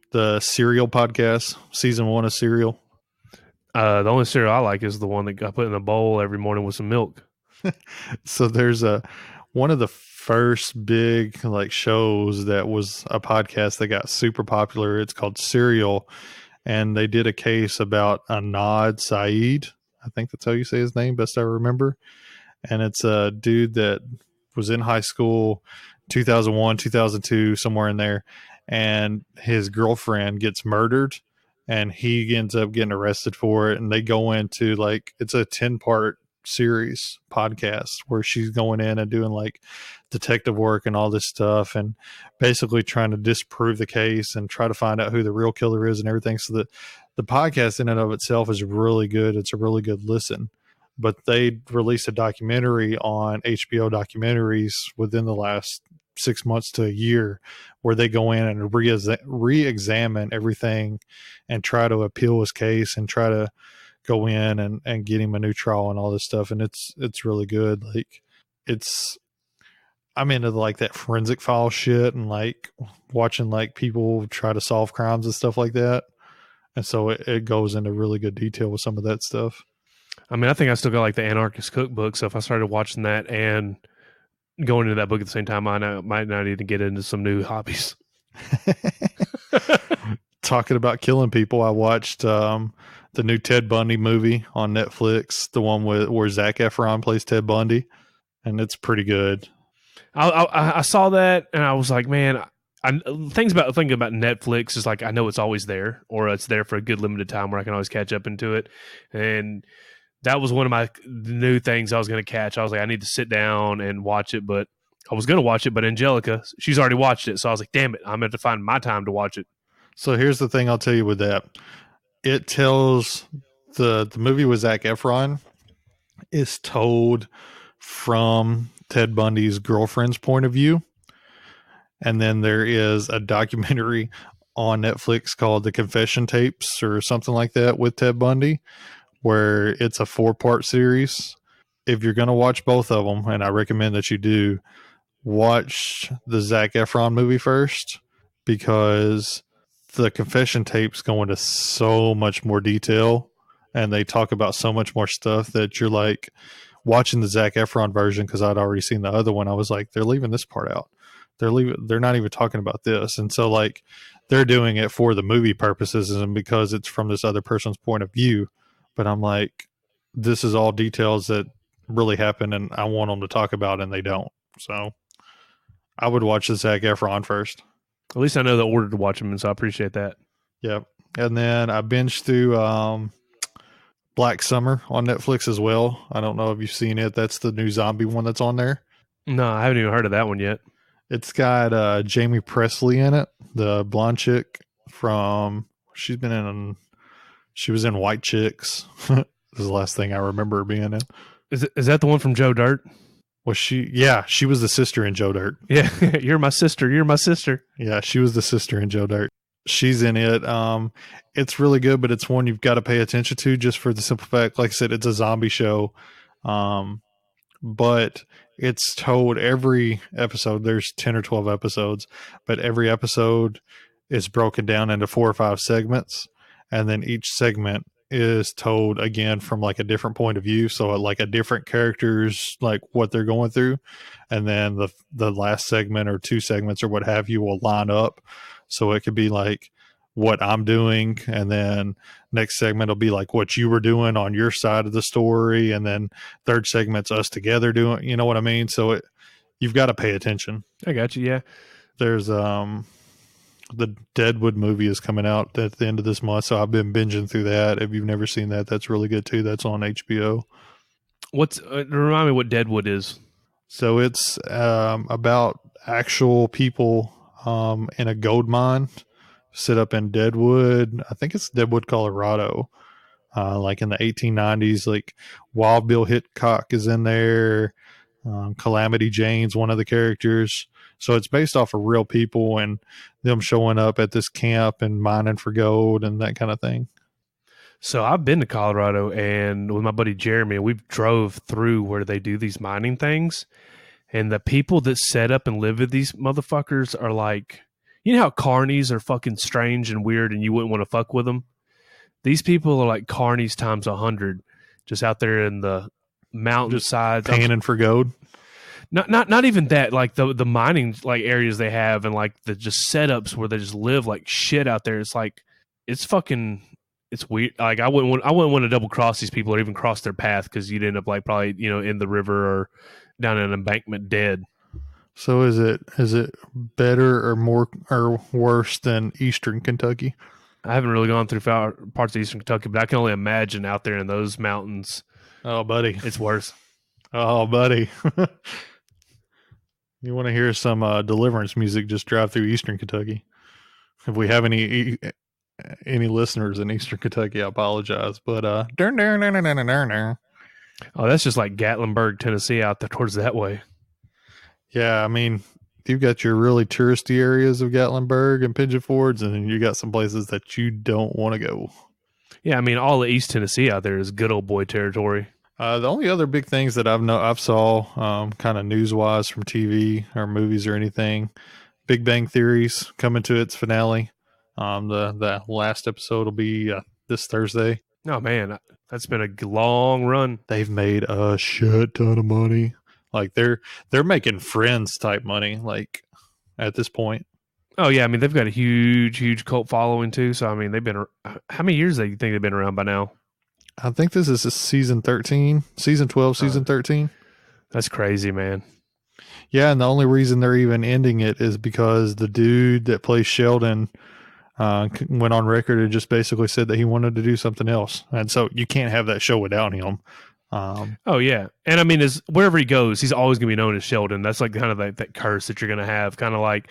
[SPEAKER 3] the Serial podcast, season 1 of Serial?
[SPEAKER 2] The only cereal I like is the one that I put in a bowl every morning with some milk.
[SPEAKER 3] So there's one of the first big like shows that was a podcast that got super popular. It's called Serial, and they did a case about Anad Saeed. I think that's how you say his name, best I remember. And it's a dude that was in high school, 2001, 2002, somewhere in there, and his girlfriend gets murdered. And he ends up getting arrested for it. And they go into like, it's a 10-part series podcast where she's going in and doing like detective work and all this stuff and basically trying to disprove the case and try to find out who the real killer is and everything. So the podcast in and of itself is really good. It's a really good listen. But they released a documentary on HBO documentaries within the last 6 months to a year where they go in and re-examine everything and try to appeal his case and try to go in and get him a new trial and all this stuff. And it's really good. Like I'm into like that forensic file shit and like watching like people try to solve crimes and stuff like that. And so it goes into really good detail with some of that stuff.
[SPEAKER 2] I mean, I think I still got like the Anarchist Cookbook. So if I started watching that and going into that book at the same time, I might not even get into some new hobbies.
[SPEAKER 3] Talking about killing people, I watched the new Ted Bundy movie on Netflix, the one where Zac Efron plays Ted Bundy, and it's pretty good.
[SPEAKER 2] I saw that and I was like, man, thinking about Netflix is like, I know it's always there, or it's there for a good limited time where I can always catch up into it. And that was one of my new things I was going to catch. I was like, I need to sit down and watch it, but I was going to watch it, but Angelica, she's already watched it. So I was like, damn it, I'm going to have to find my time to watch it.
[SPEAKER 3] So here's the thing I'll tell you with that. It tells the movie with Zac Efron is told from Ted Bundy's girlfriend's point of view. And then there is a documentary on Netflix called The Confession Tapes or something like that with Ted Bundy, where it's a 4-part series. If you're going to watch both of them, and I recommend that you do, watch the Zac Efron movie first, because the confession tapes go into so much more detail and they talk about so much more stuff that you're like watching the Zac Efron version. Cause I'd already seen the other one. I was like, they're leaving this part out. They're not even talking about this. And so like they're doing it for the movie purposes and because it's from this other person's point of view. But I'm like, this is all details that really happen and I want them to talk about and they don't. So I would watch the Zac Efron first.
[SPEAKER 2] At least I know the order to watch them, and so I appreciate that.
[SPEAKER 3] Yep. And then I binged through Black Summer on Netflix as well. I don't know if you've seen it. That's the new zombie one that's on there.
[SPEAKER 2] No, I haven't even heard of that one yet.
[SPEAKER 3] It's got Jamie Presley in it, the blonde chick from. She was in White Chicks. This is the last thing I remember her being in.
[SPEAKER 2] Is that the one from Joe Dirt?
[SPEAKER 3] Was she? Yeah, she was the sister in Joe Dirt.
[SPEAKER 2] Yeah, you're my sister. You're my sister.
[SPEAKER 3] Yeah, she was the sister in Joe Dirt. She's in it. It's really good, but it's one you've got to pay attention to just for the simple fact, like I said, it's a zombie show. But it's told every episode. There's 10 or 12 episodes, but every episode is broken down into 4 or 5 segments, and then each segment is told again from like a different point of view. So like a different character's like what they're going through, and then the last segment or 2 segments or what have you will line up. So it could be like what I'm doing, and then next segment will be like what you were doing on your side of the story, and then third segment's us together doing, you know what I mean? So you've got to pay attention.
[SPEAKER 2] I got you. Yeah.
[SPEAKER 3] There's the Deadwood movie is coming out at the end of this month, so I've been binging through that. If you've never seen that, that's really good too. That's on HBO.
[SPEAKER 2] Remind me what Deadwood is.
[SPEAKER 3] So it's about actual people in a gold mine set up in Deadwood. I think it's Deadwood, Colorado. Like in the 1890s, like Wild Bill Hickok is in there. Calamity Jane's one of the characters. So it's based off of real people and them showing up at this camp and mining for gold and that kind of thing.
[SPEAKER 2] So I've been to Colorado and with my buddy Jeremy, and we've drove through where they do these mining things. And the people that set up and live with these motherfuckers are like, you know how carnies are fucking strange and weird and you wouldn't want to fuck with them? These people are like carnies times 100, just out there in the mountainsides.
[SPEAKER 3] Panning for gold.
[SPEAKER 2] Not even that, like the mining like areas they have, and like the just setups where they just live like shit out there. It's like it's weird. Like I wouldn't want to double cross these people or even cross their path, because you'd end up like probably in the river or down an embankment dead.
[SPEAKER 3] So is it better or more or worse than Eastern Kentucky?
[SPEAKER 2] I haven't really gone through parts of Eastern Kentucky, but I can only imagine out there in those mountains.
[SPEAKER 3] Oh, buddy,
[SPEAKER 2] it's worse.
[SPEAKER 3] Oh, buddy. You want to hear some deliverance music, just drive through Eastern Kentucky. If we have any listeners in Eastern Kentucky, I apologize. But
[SPEAKER 2] oh, that's just like Gatlinburg, Tennessee, out there towards that way.
[SPEAKER 3] Yeah, I mean, you've got your really touristy areas of Gatlinburg and Pigeon Forge, and then you got some places that you don't want to go.
[SPEAKER 2] Yeah, I mean, all of East Tennessee out there is good old boy territory.
[SPEAKER 3] The only other big things that I've saw kind of news-wise from TV or movies or anything, Big Bang Theory's coming to its finale. The last episode will be this Thursday.
[SPEAKER 2] Oh, man, that's been a long run.
[SPEAKER 3] They've made a shit ton of money. Like they're making Friends type money, like at this point.
[SPEAKER 2] Oh yeah, I mean they've got a huge cult following too. So I mean they've been. How many years do you think they've been around by now?
[SPEAKER 3] I think this is season 13, season 12, season 13.
[SPEAKER 2] That's crazy, man.
[SPEAKER 3] Yeah, and the only reason they're even ending it is because the dude that plays Sheldon went on record and just basically said that he wanted to do something else, and so you can't have that show without him.
[SPEAKER 2] Oh yeah, and I mean, wherever he goes, he's always going to be known as Sheldon. That's like kind of that curse that you're going to have, kind of like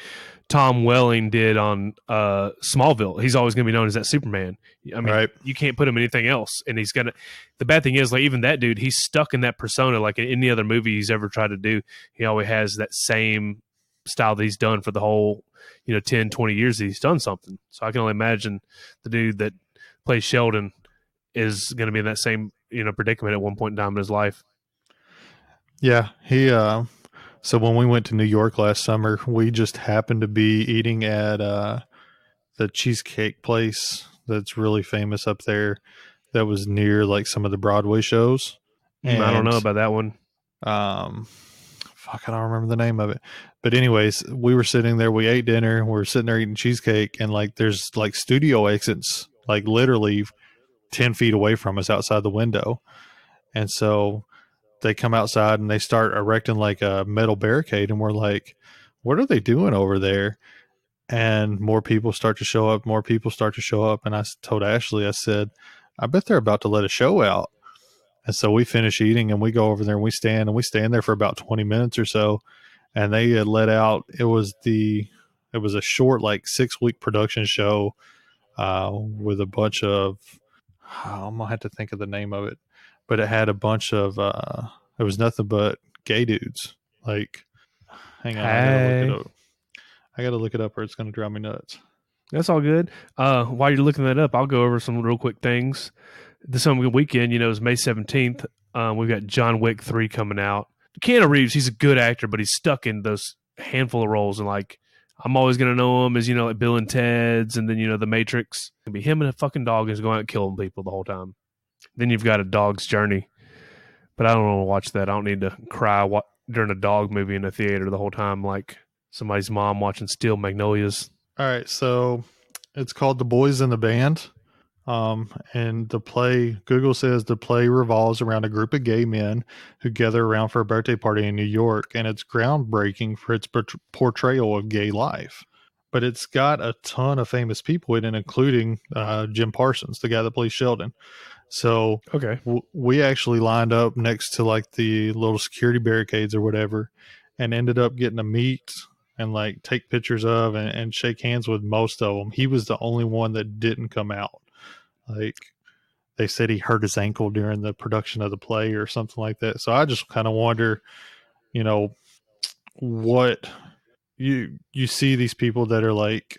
[SPEAKER 2] Tom Welling did on Smallville. He's always going to be known as that Superman. I mean, right. You can't put him anything else, and he's gonna. The bad thing is, like even that dude, he's stuck in that persona. Like in any other movie he's ever tried to do, he always has that same style that he's done for the whole 10, 20 years that he's done something. So I can only imagine the dude that plays Sheldon is going to be in that same predicament at one point in time in his life.
[SPEAKER 3] Yeah, he so when we went to New York last summer, we just happened to be eating at the cheesecake place that's really famous up there that was near like some of the Broadway shows. And
[SPEAKER 2] I don't know about that one.
[SPEAKER 3] I don't remember the name of it. But anyways, we were sitting there, we ate dinner, we were sitting there eating cheesecake, and like there's like studio exits like literally 10 feet away from us outside the window. And so they come outside and they start erecting like a metal barricade, and we're like, what are they doing over there? and more people start to show up. And I told Ashley, I said, I bet they're about to let a show out. And so we finish eating and we go over there and we stand there for about 20 minutes or so. And they had let out, it was a short, like 6-week production show with a bunch of, I'm gonna have to think of the name of it, but it had a bunch of, it was nothing but gay dudes. Like, hang on, I gotta look it up or it's gonna drive me nuts.
[SPEAKER 2] That's all good. While you're looking that up, I'll go over some real quick things. This coming weekend, is May 17th. We've got John Wick 3 coming out. Keanu Reeves, he's a good actor, but he's stuck in those handful of roles. And like, I'm always going to know him as, like Bill and Ted's and then, The Matrix. It'll be him and a fucking dog is going out killing people the whole time. Then you've got A Dog's Journey. But I don't want to watch that. I don't need to cry during a dog movie in a theater the whole time like somebody's mom watching Steel Magnolias.
[SPEAKER 3] All right, so it's called The Boys in the Band. And Google says the play revolves around a group of gay men who gather around for a birthday party in New York, and it's groundbreaking for its portrayal of gay life. But it's got a ton of famous people in it, including Jim Parsons, the guy that plays Sheldon. So
[SPEAKER 2] okay,
[SPEAKER 3] we actually lined up next to like the little security barricades or whatever, and ended up getting to meet and like take pictures of and shake hands with most of them. He was the only one that didn't come out. Like, they said he hurt his ankle during the production of the play or something like that. So I just kind of wonder, what you see these people that are like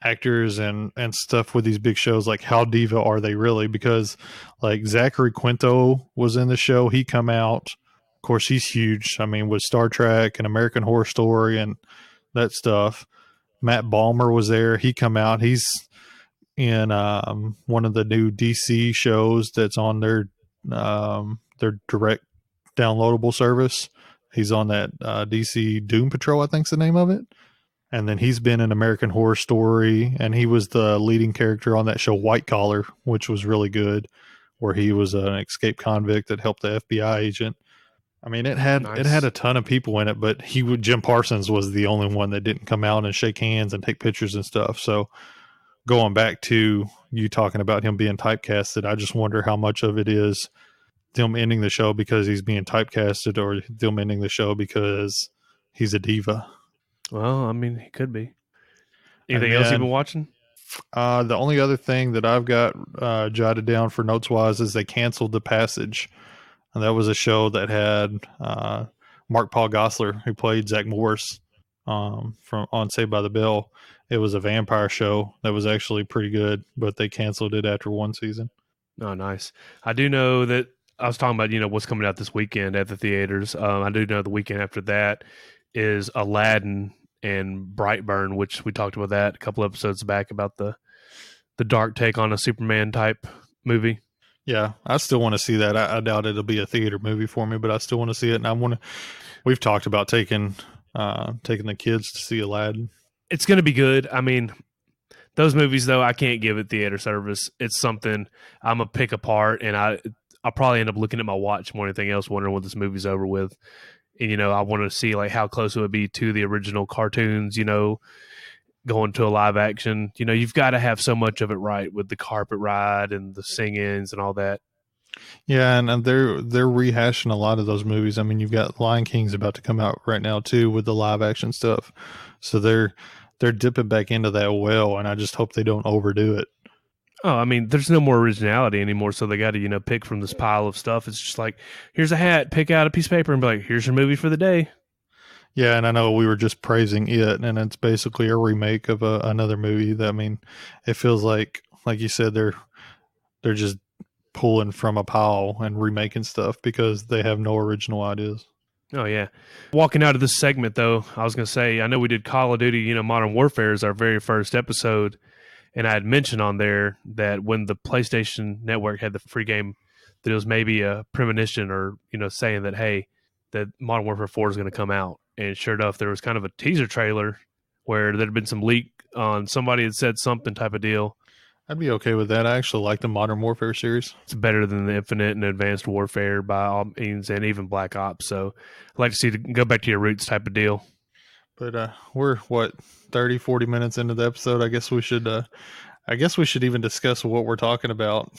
[SPEAKER 3] actors and stuff with these big shows, like how diva are they really? Because like Zachary Quinto was in the show. He come out. Of course, he's huge. I mean, with Star Trek and American Horror Story and that stuff. Matt Balmer was there. He come out. He's in one of the new DC shows that's on their direct downloadable service. He's on that DC Doom Patrol, I think's the name of it. And then he's been in American Horror Story, and he was the leading character on that show White Collar, which was really good, where he was an escaped convict that helped the FBI agent. I mean, it had a ton of people in it, but Jim Parsons was the only one that didn't come out and shake hands and take pictures and stuff. So going back to you talking about him being typecasted, I just wonder how much of it is them ending the show because he's being typecasted or them ending the show because he's a diva.
[SPEAKER 2] Well, I mean, he could be. Anything else you've been watching?
[SPEAKER 3] The only other thing that I've got jotted down for notes wise is they canceled The Passage. And that was a show that had Mark Paul Gosselaar, who played Zach Morris from on Saved by the Bell. It was a vampire show that was actually pretty good, but they canceled it after one season.
[SPEAKER 2] Oh, nice. I do know that I was talking about, what's coming out this weekend at the theaters. I do know the weekend after that is Aladdin and Brightburn, which we talked about that a couple episodes back about the dark take on a Superman type movie.
[SPEAKER 3] Yeah, I still want to see that. I doubt it'll be a theater movie for me, but I still want to see it. And we've talked about taking the kids to see Aladdin.
[SPEAKER 2] It's going to be good. I mean, those movies, though, I can't give it theater service. It's something I'm going to pick apart, and I'll probably end up looking at my watch more than anything else, wondering when this movie's over with. And, I want to see like how close it would be to the original cartoons, going to a live action. You've got to have so much of it right with the carpet ride and the sing-ins and all that. Yeah,
[SPEAKER 3] and they're rehashing a lot of those movies. I mean, you've got Lion King's about to come out right now too with the live action stuff. So they're dipping back into that well, and I just hope they don't overdo it.
[SPEAKER 2] Oh, I mean, there's no more originality anymore, so they got to, pick from this pile of stuff. It's just like, here's a hat, pick out a piece of paper and be like, here's your movie for the day.
[SPEAKER 3] Yeah, and I know we were just praising it, and it's basically a remake of another movie. I mean, it feels like you said, they're just pulling from a pile and remaking stuff because they have no original ideas.
[SPEAKER 2] Oh, yeah. Walking out of this segment, though, I was going to say, I know we did Call of Duty, Modern Warfare is our very first episode, and I had mentioned on there that when the PlayStation Network had the free game, that it was maybe a premonition or, saying that, hey, that Modern Warfare 4 is going to come out. And sure enough, there was kind of a teaser trailer where there had been some leak on somebody had said something type of deal.
[SPEAKER 3] I'd be okay with that. I actually like the Modern Warfare series.
[SPEAKER 2] It's better than the Infinite and Advanced Warfare by all means, and even Black Ops. So I'd like to see go back to your roots type of deal.
[SPEAKER 3] But we're what 30, 40 minutes into the episode. I guess we should even discuss what we're talking about.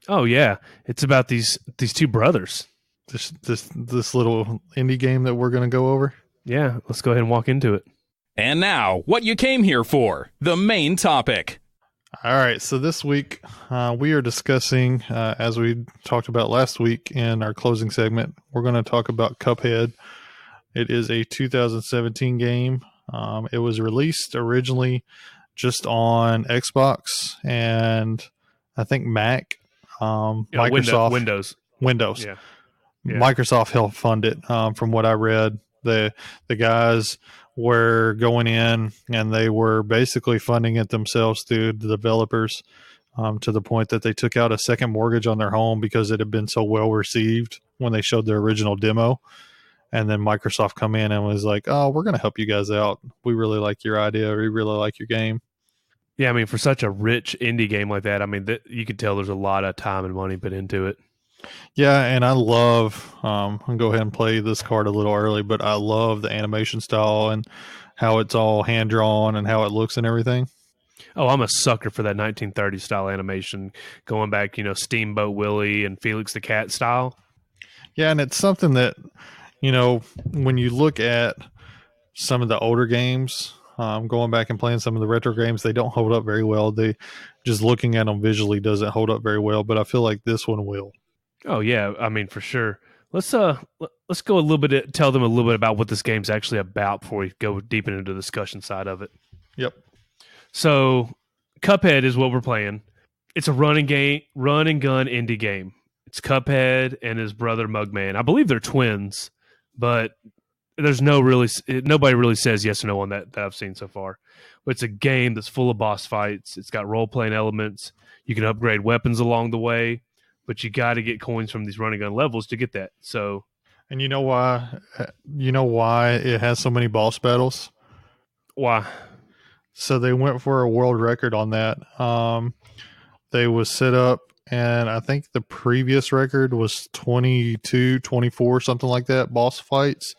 [SPEAKER 2] Oh yeah, it's about these two brothers.
[SPEAKER 3] This little indie game that we're going to go over.
[SPEAKER 2] Yeah, let's go ahead and walk into it.
[SPEAKER 6] And now, what you came here for, the main topic.
[SPEAKER 3] All right, so this week we are discussing, as we talked about last week in our closing segment, we're going to talk about Cuphead. It is a 2017 game. It was released originally just on Xbox and I think Mac. Microsoft Windows.
[SPEAKER 2] Yeah.
[SPEAKER 3] Microsoft helped fund it. From what I read, the guys were going in and they were basically funding it themselves through the developers, to the point that they took out a second mortgage on their home because it had been so well received when they showed their original demo. And then Microsoft come in and was like, "Oh, we're going to help you guys out. We really like your idea. We really like your game."
[SPEAKER 2] Yeah, I mean, for such a rich indie game like that, I mean, you could tell there's a lot of time and money put into it.
[SPEAKER 3] Yeah, and I love, I'll go ahead and play this card a little early, but I love the animation style and how it's all hand-drawn and how it looks and everything.
[SPEAKER 2] Oh, I'm a sucker for that 1930s style animation, going back, Steamboat Willie and Felix the Cat style.
[SPEAKER 3] Yeah, and it's something that, when you look at some of the older games, going back and playing some of the retro games, they don't hold up very well. They just looking at them visually doesn't hold up very well, but I feel like this one will.
[SPEAKER 2] Oh yeah, I mean for sure. Let's go a little bit, tell them a little bit about what this game's actually about before we go deep into the discussion side of it.
[SPEAKER 3] Yep.
[SPEAKER 2] So, Cuphead is what we're playing. It's a run and gun indie game. It's Cuphead and his brother Mugman. I believe they're twins, but there's nobody really says yes or no on that I've seen so far. But it's a game that's full of boss fights. It's got role playing elements. You can upgrade weapons along the way. But you got to get coins from these running gun levels to get that. So,
[SPEAKER 3] and you know why? It has so many boss battles?
[SPEAKER 2] Why?
[SPEAKER 3] So they went for a world record on that. They was set up, and I think the previous record was 22, 24, something like that, boss fights.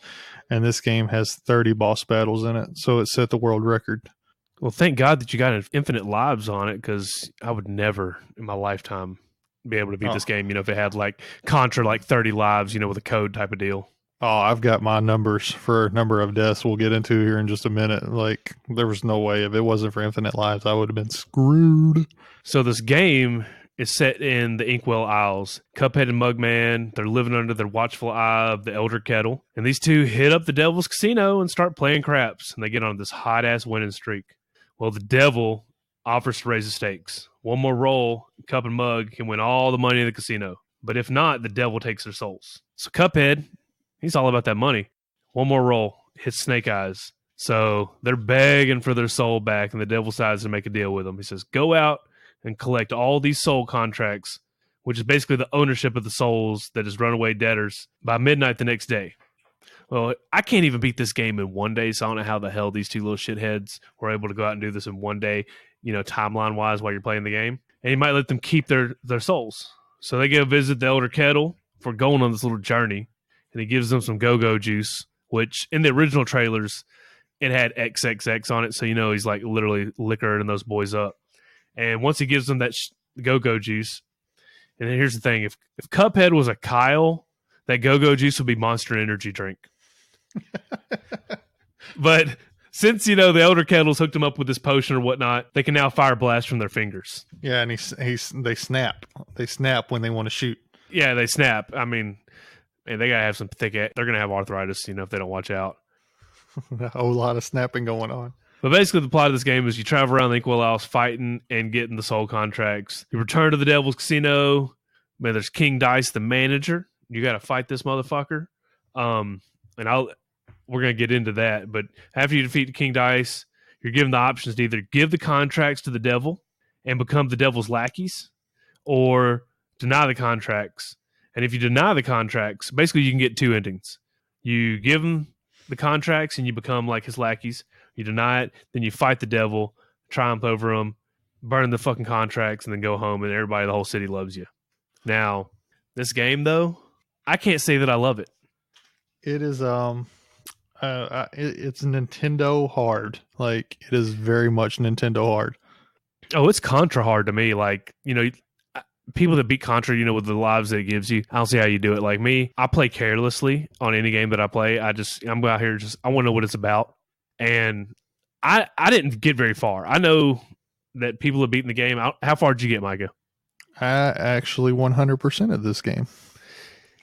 [SPEAKER 3] And this game has 30 boss battles in it. So it set the world record.
[SPEAKER 2] Well, thank God that you got infinite lives on it, because I would never in my lifetime be able to beat this game, if it had like Contra, like 30 lives, with a code type of deal.
[SPEAKER 3] Oh, I've got my numbers for number of deaths we'll get into here in just a minute. Like, there was no way. If it wasn't for infinite lives, I would have been screwed.
[SPEAKER 2] So this game is set in the Inkwell Isles. Cuphead and Mugman, they're living under the watchful eye of the Elder Kettle. And these two hit up the Devil's Casino and start playing craps. And they get on this hot-ass winning streak. Well, the devil offers to raise the stakes. One more roll, Cup and Mug can win all the money in the casino. But if not, the devil takes their souls. So Cuphead, he's all about that money. One more roll, hits Snake Eyes. So they're begging for their soul back, and the devil decides to make a deal with them. He says, go out and collect all these soul contracts, which is basically the ownership of the souls that is runaway debtors, by midnight the next day. Well, I can't even beat this game in one day, so I don't know how the hell these two little shitheads were able to go out and do this in one day, timeline-wise while you're playing the game. And he might let them keep their souls. So they go visit the Elder Kettle for going on this little journey, and he gives them some go-go juice, which in the original trailers, it had XXX on it, so he's like literally liquoring those boys up. And once he gives them that go-go juice, and then here's the thing, if Cuphead was a Kyle, that go-go juice would be Monster Energy drink. But since, the Elder Kettles hooked him up with this potion or whatnot, they can now fire blast from their fingers.
[SPEAKER 3] Yeah, and they snap. They snap when they want to shoot.
[SPEAKER 2] Yeah, they snap. I mean, they got to have some thick... They're going to have arthritis, if they don't watch out.
[SPEAKER 3] A whole lot of snapping going on.
[SPEAKER 2] But basically, the plot of this game is you travel around the Inkwell Isles fighting and getting the soul contracts. You return to the Devil's Casino. Man, there's King Dice, the manager. You got to fight this motherfucker. We're going to get into that. But after you defeat King Dice, you're given the options to either give the contracts to the devil and become the devil's lackeys, or deny the contracts. And if you deny the contracts, basically you can get two endings. You give him the contracts and you become like his lackeys. You deny it, then you fight the devil, triumph over him, burn the fucking contracts, and then go home, and everybody, the whole city loves you. Now, this game, though, I can't say that I love it.
[SPEAKER 3] It is, It's Nintendo hard. Like, it is very much Nintendo hard.
[SPEAKER 2] Oh, it's Contra hard to me. Like, people that beat Contra, with the lives that it gives you, I don't see how you do it. Like me, I play carelessly on any game that I play. I'm out here I want to know what it's about. And I didn't get very far. I know that people have beaten the game. How far did you get, Micah?
[SPEAKER 3] I actually 100% of this game.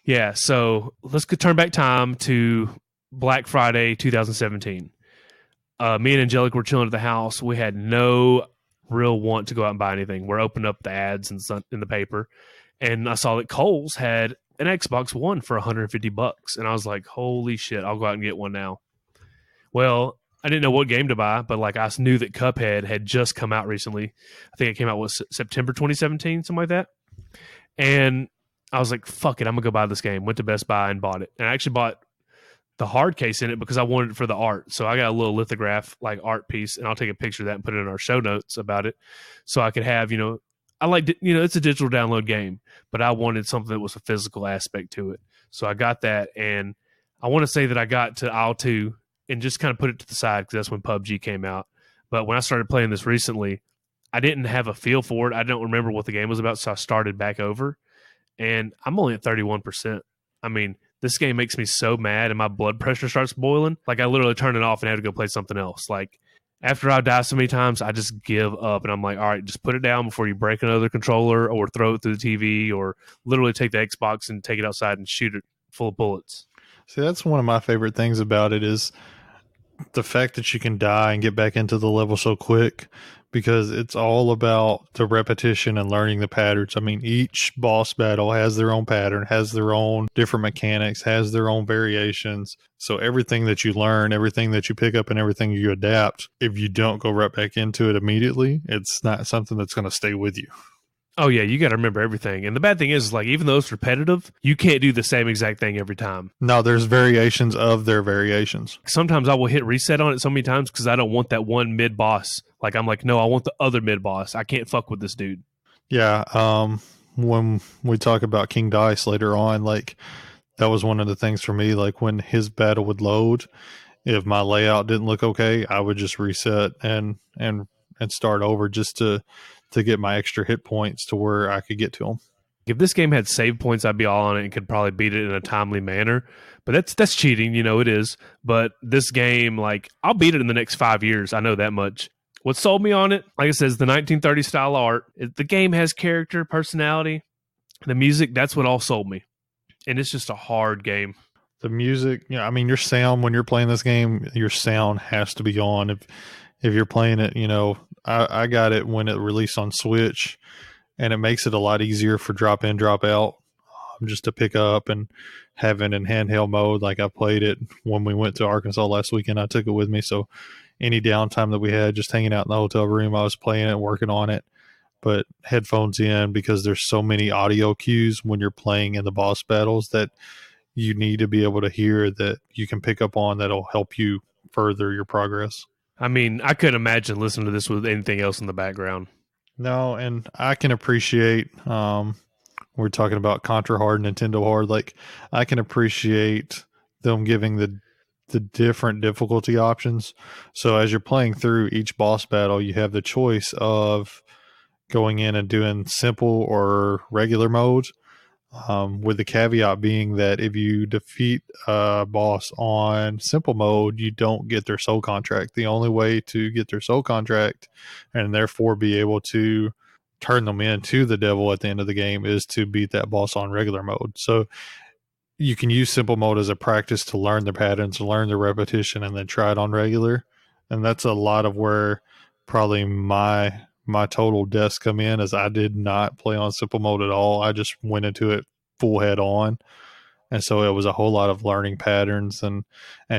[SPEAKER 2] Yeah, so let's turn back time to Black Friday 2017. Me and Angelic were chilling at the house. We had no real want to go out and buy anything. We're opening up the ads in the paper, and I saw that Kohl's had an Xbox One for $150, and I was like, "Holy shit! I'll go out and get one now." Well, I didn't know what game to buy, but like I knew that Cuphead had just come out recently. I think it came out September 2017, something like that. And I was like, "Fuck it, I'm gonna go buy this game." Went to Best Buy and bought it, and I actually bought the hard case in it because I wanted it for the art. So I got a little lithograph like art piece, and I'll take a picture of that and put it in our show notes about it, so I could have I like it's a digital download game, but I wanted something that was a physical aspect to it. So I got that, and I want to say that I got to aisle 2 and just kind of put it to the side because that's when PUBG came out. But when I started playing this recently, I didn't have a feel for it. I don't remember what the game was about, so I started back over, and I'm only at 31%. I mean, this game makes me so mad and my blood pressure starts boiling. Like, I literally turn it off and have to go play something else. Like, after I die so many times, I just give up. And I'm like, all right, just put it down before you break another controller or throw it through the TV or literally take the Xbox and take it outside and shoot it full of bullets.
[SPEAKER 3] See, that's one of my favorite things about it is the fact that you can die and get back into the level so quick, because it's all about the repetition and learning the patterns. I mean, each boss battle has their own pattern, has their own different mechanics, has their own variations. So everything that you learn, everything that you pick up, and everything you adapt, if you don't go right back into it immediately, it's not something that's going to stay with you.
[SPEAKER 2] Oh, yeah, you got to remember everything. And the bad thing is, like, even though it's repetitive, you can't do the same exact thing every time.
[SPEAKER 3] No, there's variations of their variations.
[SPEAKER 2] Sometimes I will hit reset on it so many times because I don't want that one mid-boss. Like, I'm like, no, I want the other mid-boss. I can't fuck with this dude.
[SPEAKER 3] Yeah, when we talk about King Dice later on, like, that was one of the things for me. Like, when his battle would load, if my layout didn't look okay, I would just reset and start over just to get my extra hit points to where I could get to them.
[SPEAKER 2] If this game had save points, I'd be all on it and could probably beat it in a timely manner. But that's cheating, it is. But this game, like, I'll beat it in the next 5 years. I know that much. What sold me on it, like I said, is the 1930s style art. The game has character, personality. The music, that's what all sold me. And it's just a hard game.
[SPEAKER 3] The music, I mean, your sound, when you're playing this game, your sound has to be on. If you're playing it, I got it when it released on Switch, and it makes it a lot easier for drop in, drop out, just to pick up and have it in handheld mode. Like, I played it when we went to Arkansas last weekend. I took it with me, so any downtime that we had, just hanging out in the hotel room, I was playing it and working on it. But headphones in, because there's so many audio cues when you're playing in the boss battles that you need to be able to hear that you can pick up on that'll help you further your progress.
[SPEAKER 2] I mean, I couldn't imagine listening to this with anything else in the background.
[SPEAKER 3] No, and I can appreciate, we're talking about Contra hard, Nintendo hard, like, I can appreciate them giving the different difficulty options. So as you're playing through each boss battle, you have the choice of going in and doing simple or regular mode, with the caveat being that if you defeat a boss on simple mode, you don't get their soul contract. The only way to get their soul contract and therefore be able to turn them into the devil at the end of the game is to beat that boss on regular mode. So you can use simple mode as a practice to learn the patterns, learn the repetition, and then try it on regular. And that's a lot of where probably my total deaths come in, as I did not play on simple mode at all. I just went into it full head on. And so it was a whole lot of learning patterns and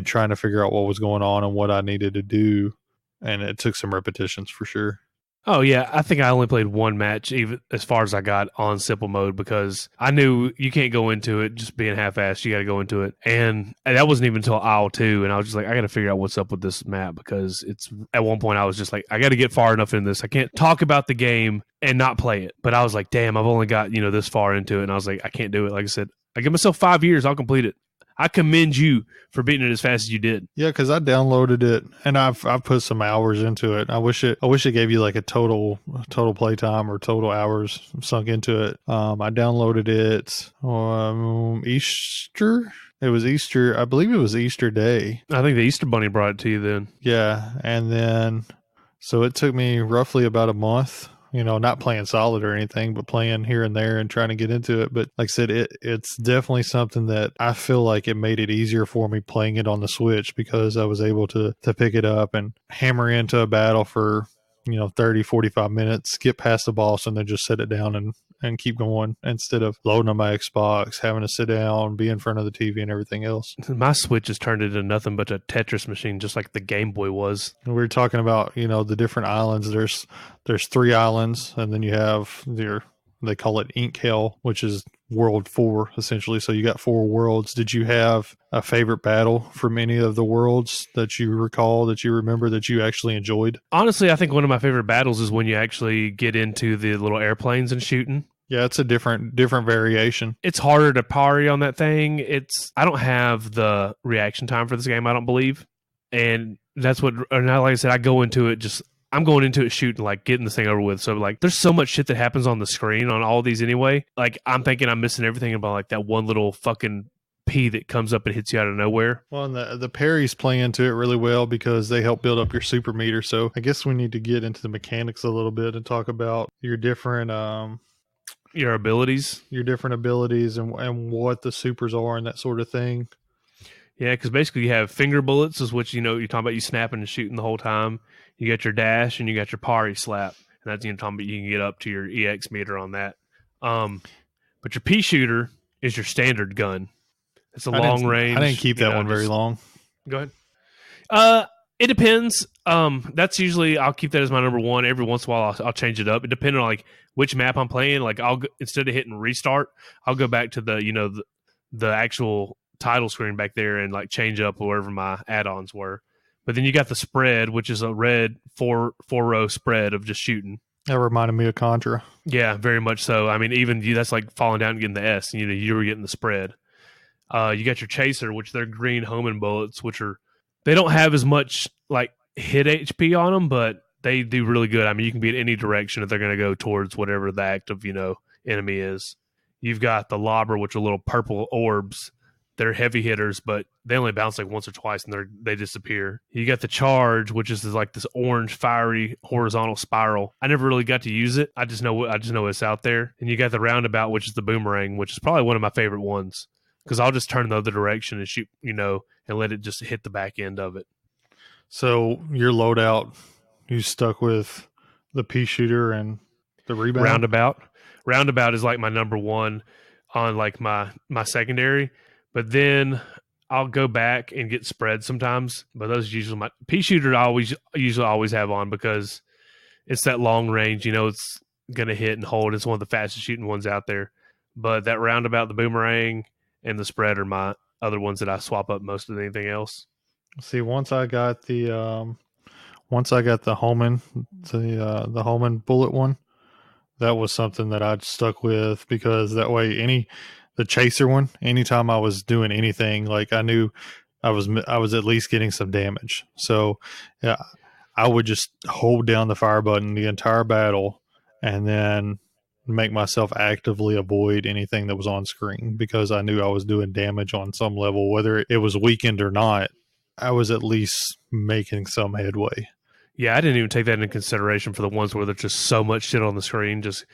[SPEAKER 3] trying to figure out what was going on and what I needed to do. And it took some repetitions for sure.
[SPEAKER 2] Oh, yeah. I think I only played one match, even as far as I got on simple mode, because I knew you can't go into it just being half-assed. You got to go into it. And that wasn't even until aisle 2. And I was just like, I got to figure out what's up with this map, because it's at one point I was just like, I got to get far enough in this. I can't talk about the game and not play it. But I was like, damn, I've only got, this far into it. And I was like, I can't do it. Like I said, I give myself 5 years. I'll complete it. I commend you for beating it as fast as you did.
[SPEAKER 3] Yeah, because I downloaded it and I've put some hours into it. I wish it gave you like a total playtime or total hours sunk into it. I downloaded it Easter. It was Easter. I believe it was Easter Day.
[SPEAKER 2] I think the Easter Bunny brought it to you then.
[SPEAKER 3] Yeah, and then so it took me roughly about a month. Not playing solid or anything, but playing here and there and trying to get into it. But like I said, it's definitely something that I feel like it made it easier for me playing it on the Switch because I was able to pick it up and hammer into a battle for, 30, 45 minutes, get past the boss, and then just set it down and keep going instead of loading on my Xbox, having to sit down, be in front of the TV and everything else.
[SPEAKER 2] My Switch has turned into nothing but a Tetris machine, just like the Game Boy was.
[SPEAKER 3] We were talking about, the different islands. There's 3 islands, and then you have they call it Ink Hell, which is World 4, essentially. So you got 4 worlds. Did you have a favorite battle from any of the worlds that you recall, that you remember, that you actually enjoyed?
[SPEAKER 2] Honestly, I think one of my favorite battles is when you actually get into the little airplanes and shooting.
[SPEAKER 3] Yeah, it's a different variation.
[SPEAKER 2] It's harder to parry on that thing. I don't have the reaction time for this game, I don't believe. And that's what, like I said, I'm going into it shooting, like getting this thing over with. So like there's so much shit that happens on the screen on all these anyway. Like I'm thinking I'm missing everything about like that one little fucking pea that comes up and hits you out of nowhere.
[SPEAKER 3] Well, and the parries play into it really well because they help build up your super meter. So I guess we need to get into the mechanics a little bit and talk about your different
[SPEAKER 2] your abilities
[SPEAKER 3] and what the supers are and that sort of thing.
[SPEAKER 2] Yeah, because basically you have finger bullets, is what you're talking about, you snapping and shooting the whole time. You got your dash and you got your parry slap, and that's talking about you can get up to your EX meter on that. But your pea shooter is your standard gun. It's a long range.
[SPEAKER 3] I didn't keep that one very long.
[SPEAKER 2] Go ahead. It depends. That's usually, I'll keep that as my number one. Every once in a while, I'll change it up. It depends on like which map I'm playing. Like instead of hitting restart, I'll go back to the actual title screen back there and like change up wherever my add-ons were. But then you got the spread, which is a red four row spread of just shooting.
[SPEAKER 3] That reminded me of Contra.
[SPEAKER 2] Yeah, very much so. I mean, even that's like falling down and getting the S. You were getting the spread. You got your chaser, which they're green Homan bullets, which they don't have as much like hit HP on them, but they do really good. I mean, you can be in any direction if they're going to go towards whatever the active enemy is. You've got the lobber, which are little purple orbs. They're heavy hitters, but they only bounce like once or twice and they disappear. You got the charge, which is like this orange fiery horizontal spiral. I never really got to use it. I just know it's out there. And you got the roundabout, which is the boomerang, which is probably one of my favorite ones because I'll just turn the other direction and shoot, and let it just hit the back end of it.
[SPEAKER 3] So your loadout, you stuck with the pea shooter and the rebound?
[SPEAKER 2] Roundabout is like my number one on like my secondary. But then I'll go back and get spread sometimes. But those are usually my pea shooter. I usually always have on because it's that long range. It's gonna hit and hold. It's one of the fastest shooting ones out there. But that roundabout, the boomerang, and the spread are my other ones that I swap up most of anything else.
[SPEAKER 3] See, once I got the Homan, the Homan bullet one, that was something that I stuck with because that way the chaser one, anytime I was doing anything, like I knew I was at least getting some damage. So yeah, I would just hold down the fire button the entire battle and then make myself actively avoid anything that was on screen because I knew I was doing damage on some level, whether it was weakened or not. I was at least making some headway.
[SPEAKER 2] Yeah, I didn't even take that into consideration for the ones where there's just so much shit on the screen. Just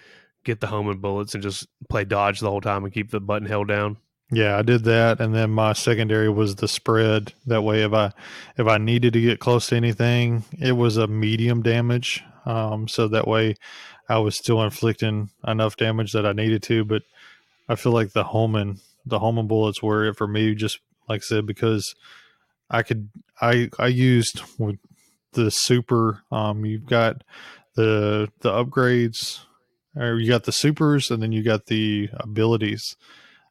[SPEAKER 2] get the Homan bullets and just play dodge the whole time and keep the button held down.
[SPEAKER 3] Yeah, I did that, and then my secondary was the spread. That way, if I needed to get close to anything, it was a medium damage. So that way, I was still inflicting enough damage that I needed to. But I feel like the Homan bullets were it for me. Just like I said, because I used with the super. You've got the upgrades. Or you got the supers and then you got the abilities.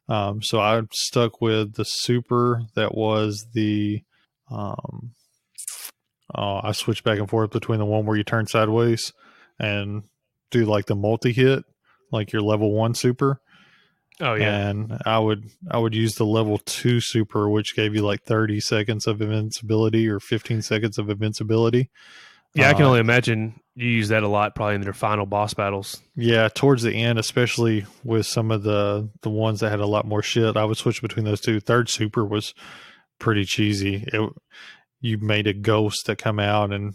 [SPEAKER 3] So I stuck with the super that was the I switched back and forth between the one where you turn sideways and do like the multi-hit, like your level 1 super.
[SPEAKER 2] Oh yeah.
[SPEAKER 3] And I would use the level 2 super, which gave you like 30 seconds of invincibility or 15 seconds of invincibility.
[SPEAKER 2] Yeah, I can only imagine you use that a lot probably in their final boss battles.
[SPEAKER 3] Yeah, towards the end, especially with some of the ones that had a lot more shit, I would switch between those two. Third super was pretty cheesy. You made a ghost that come out and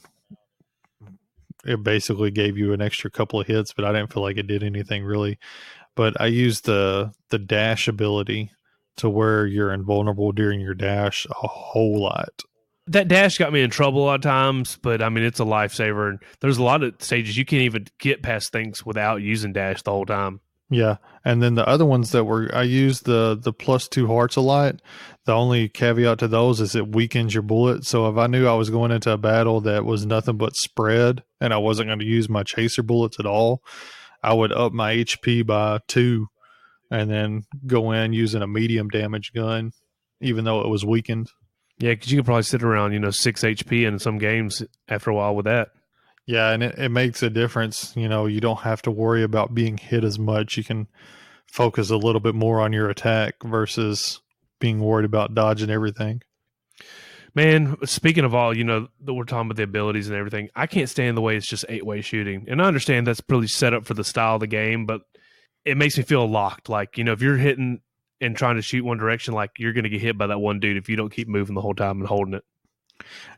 [SPEAKER 3] it basically gave you an extra couple of hits, but I didn't feel like it did anything really. But I used the dash ability to where you're invulnerable during your dash a whole lot.
[SPEAKER 2] That dash got me in trouble a lot of times, but I mean, it's a lifesaver. And there's a lot of stages you can't even get past things without using dash the whole time.
[SPEAKER 3] Yeah. And then the other ones I used the +2 hearts a lot. The only caveat to those is it weakens your bullet. So if I knew I was going into a battle that was nothing but spread and I wasn't going to use my chaser bullets at all, I would up my HP by 2 and then go in using a medium damage gun, even though it was weakened.
[SPEAKER 2] Yeah, because you could probably sit around, 6 HP in some games after a while with that.
[SPEAKER 3] Yeah, and it makes a difference. You don't have to worry about being hit as much. You can focus a little bit more on your attack versus being worried about dodging everything.
[SPEAKER 2] Man, speaking of all, that we're talking about the abilities and everything, I can't stand the way it's just 8-way shooting. And I understand that's pretty set up for the style of the game, but it makes me feel locked. Like, if you're hitting and trying to shoot one direction, like you're going to get hit by that one dude if you don't keep moving the whole time and holding it.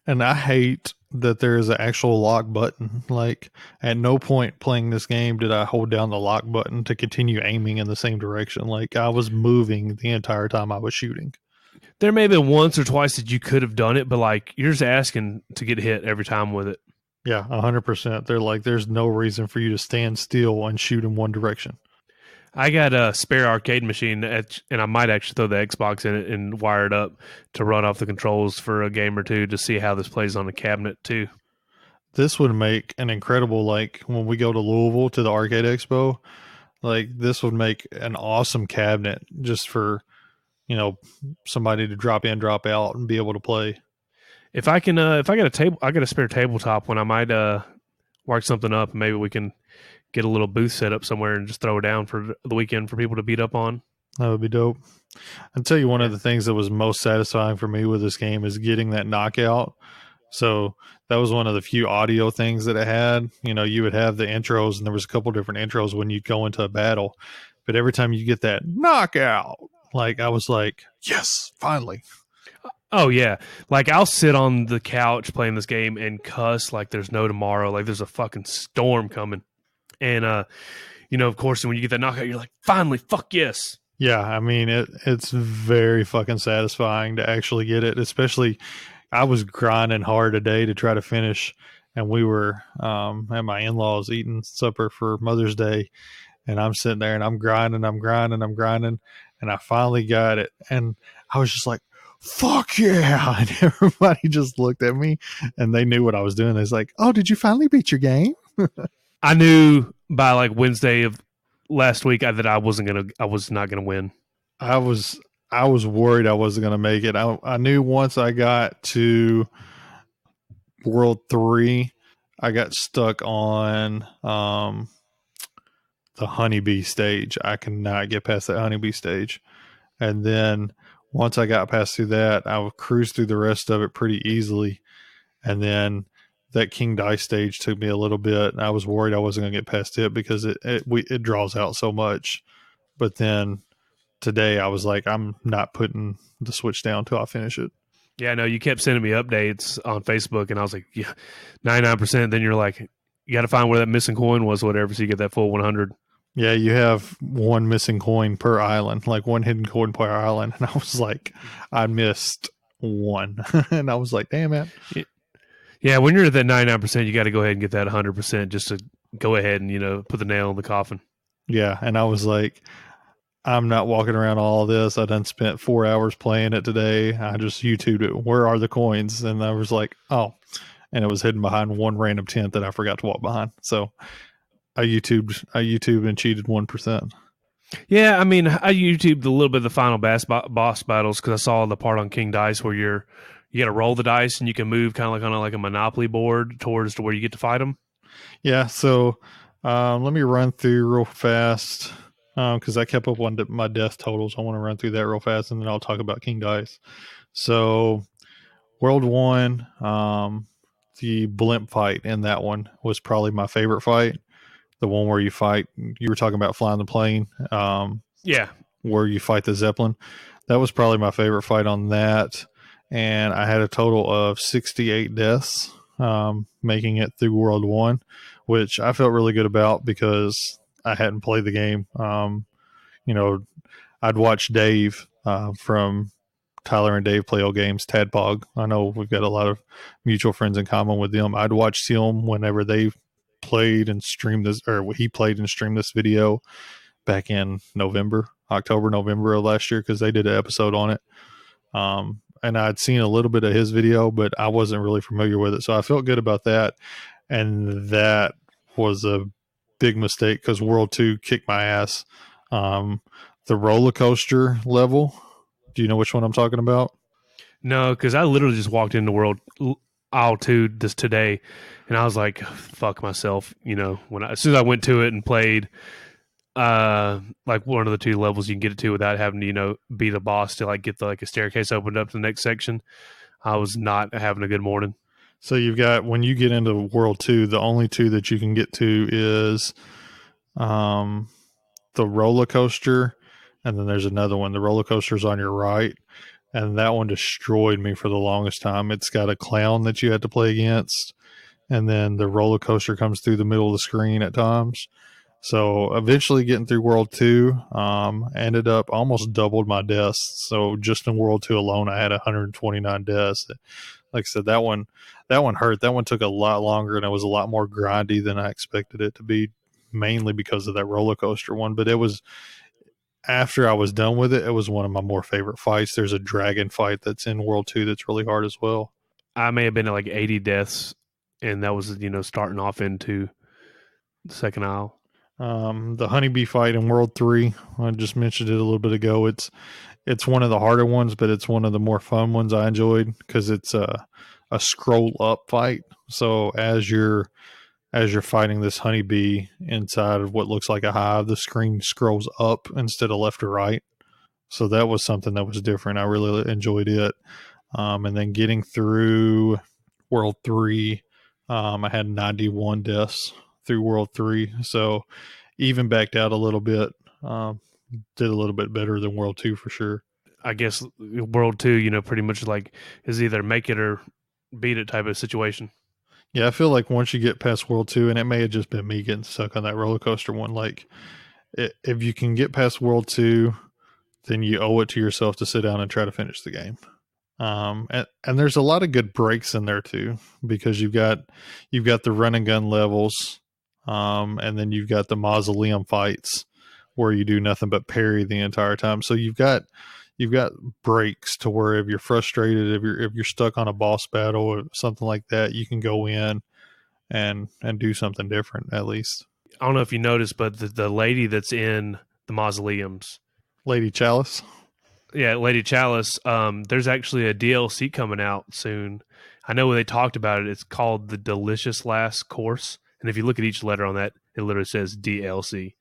[SPEAKER 3] And I hate that there is an actual lock button. Like, at no point playing this game did I hold down the lock button to continue aiming in the same direction. Like, I was moving the entire time I was shooting.
[SPEAKER 2] There may have been once or twice that you could have done it, but like you're just asking to get hit every time with it.
[SPEAKER 3] Yeah, 100%. They're like, there's no reason for you to stand still and shoot in one direction.
[SPEAKER 2] I got a spare arcade machine, and I might actually throw the Xbox in it and wire it up to run off the controls for a game or two to see how this plays on the cabinet too.
[SPEAKER 3] This would make an incredible, like, when we go to Louisville to the Arcade Expo, like, this would make an awesome cabinet just for, somebody to drop in, drop out, and be able to play.
[SPEAKER 2] If I got a spare tabletop one, I might work something up, and maybe we can get a little booth set up somewhere and just throw it down for the weekend for people to beat up on.
[SPEAKER 3] That would be dope. I'll tell you, one of the things that was most satisfying for me with this game is getting that knockout. So that was one of the few audio things that it had. You would have the intros, and there was a couple different intros when you go into a battle. But every time you get that knockout, like, I was like, yes, finally.
[SPEAKER 2] Oh, yeah. Like, I'll sit on the couch playing this game and cuss like there's no tomorrow. Like, there's a fucking storm coming. And, of course, when you get that knockout, you're like, finally, fuck yes.
[SPEAKER 3] Yeah, I mean, it's very fucking satisfying to actually get it. Especially, I was grinding hard today to try to finish, and we were at my in-laws eating supper for Mother's Day, and I'm sitting there, and I'm grinding, and I finally got it. And I was just like, fuck yeah. And everybody just looked at me, and they knew what I was doing. They was like, oh, did you finally beat your game?
[SPEAKER 2] I knew by like Wednesday of last week that I was not gonna win.
[SPEAKER 3] I was worried I wasn't gonna make it. I knew once I got to World 3, I got stuck on the honeybee stage. I cannot get past that honeybee stage. And then once I got past through that, I would cruise through the rest of it pretty easily. And then that King Dice stage took me a little bit. And I was worried I wasn't going to get past it because it draws out so much. But then today I was like, I'm not putting the Switch down until I finish it.
[SPEAKER 2] Yeah, I know. You kept sending me updates on Facebook, and I was like, yeah, 99%. Then you're like, you got to find where that missing coin was, whatever, so you get that full 100.
[SPEAKER 3] Yeah, you have one missing coin per island, like one hidden coin per island. And I was like, I missed one. And I was like, damn it.
[SPEAKER 2] Yeah, when you're at that 99%, you got to go ahead and get that 100% just to go ahead and, put the nail in the coffin.
[SPEAKER 3] Yeah, and I was like, I'm not walking around all this. I done spent 4 hours playing it today. I just YouTubed it. Where are the coins? And I was like, oh. And it was hidden behind one random tent that I forgot to walk behind. So I YouTubed and cheated 1%.
[SPEAKER 2] Yeah, I mean, I YouTubed a little bit of the final boss battles because I saw the part on King Dice where you got to roll the dice and you can move kind of like on like a Monopoly board towards to where you get to fight them.
[SPEAKER 3] Yeah, so let me run through real fast because I kept up on my death totals. I want to run through that real fast, and then I'll talk about King Dice. So, World 1, the blimp fight in that one was probably my favorite fight. The one where you were talking about flying the plane,
[SPEAKER 2] Yeah.
[SPEAKER 3] where you fight the Zeppelin. That was probably my favorite fight on that. And I had a total of 68 deaths, making it through World 1, which I felt really good about because I hadn't played the game. I'd watched Dave from Tyler and Dave Play Old Games, TADPOG. I know we've got a lot of mutual friends in common with them. I'd watched him whenever they played and streamed this, or he played and streamed this video back in October, November of last year, because they did an episode on it. And I'd seen a little bit of his video, but I wasn't really familiar with it. So I felt good about that. And that was a big mistake because World 2 kicked my ass. The roller coaster level, do you know which one I'm talking about?
[SPEAKER 2] No, because I literally just walked into World Isle 2 just today, and I was like, fuck myself. As soon as I went to it and played like one of the 2 levels you can get it to without having to, beat a boss to like get a staircase opened up to the next section, I was not having a good morning.
[SPEAKER 3] So you've got, when you get into World 2, the only 2 that you can get to is the roller coaster, and then there's another one. The roller coaster's on your right, and that one destroyed me for the longest time. It's got a clown that you had to play against, and then the roller coaster comes through the middle of the screen at times. So eventually getting through World 2, ended up almost doubled my deaths. So just in World 2 alone, I had 129 deaths. Like I said, that one hurt. That one took a lot longer, and it was a lot more grindy than I expected it to be, mainly because of that roller coaster one. But it was, after I was done with it, it was one of my more favorite fights. There's a dragon fight that's in World 2 that's really hard as well.
[SPEAKER 2] I may have been at like 80 deaths, and that was, starting off into the second aisle.
[SPEAKER 3] The honeybee fight in World 3, I just mentioned it a little bit ago. It's one of the harder ones, but it's one of the more fun ones I enjoyed because it's a scroll up fight. So as you're fighting this honeybee inside of what looks like a hive, the screen scrolls up instead of left or right. So that was something that was different. I really enjoyed it. And then getting through World 3, I had 91 deaths through World 3. So even backed out a little bit. Did a little bit better than World 2 for sure.
[SPEAKER 2] I guess World 2, pretty much like is either make it or beat it type of situation.
[SPEAKER 3] Yeah, I feel like once you get past World 2, and it may have just been me getting stuck on that roller coaster one, like if you can get past World 2, then you owe it to yourself to sit down and try to finish the game. And there's a lot of good breaks in there too, because you've got the run and gun levels, and then you've got the mausoleum fights where you do nothing but parry the entire time. So you've got breaks to where if you're frustrated, if you're stuck on a boss battle or something like that, you can go in and do something different at least.
[SPEAKER 2] I don't know if you noticed, but the lady that's in the mausoleums,
[SPEAKER 3] Lady Chalice.
[SPEAKER 2] Yeah, Lady Chalice. There's actually a DLC coming out soon. I know when they talked about it, it's called the Delicious Last Course. And if you look at each letter on that, it literally says DLC.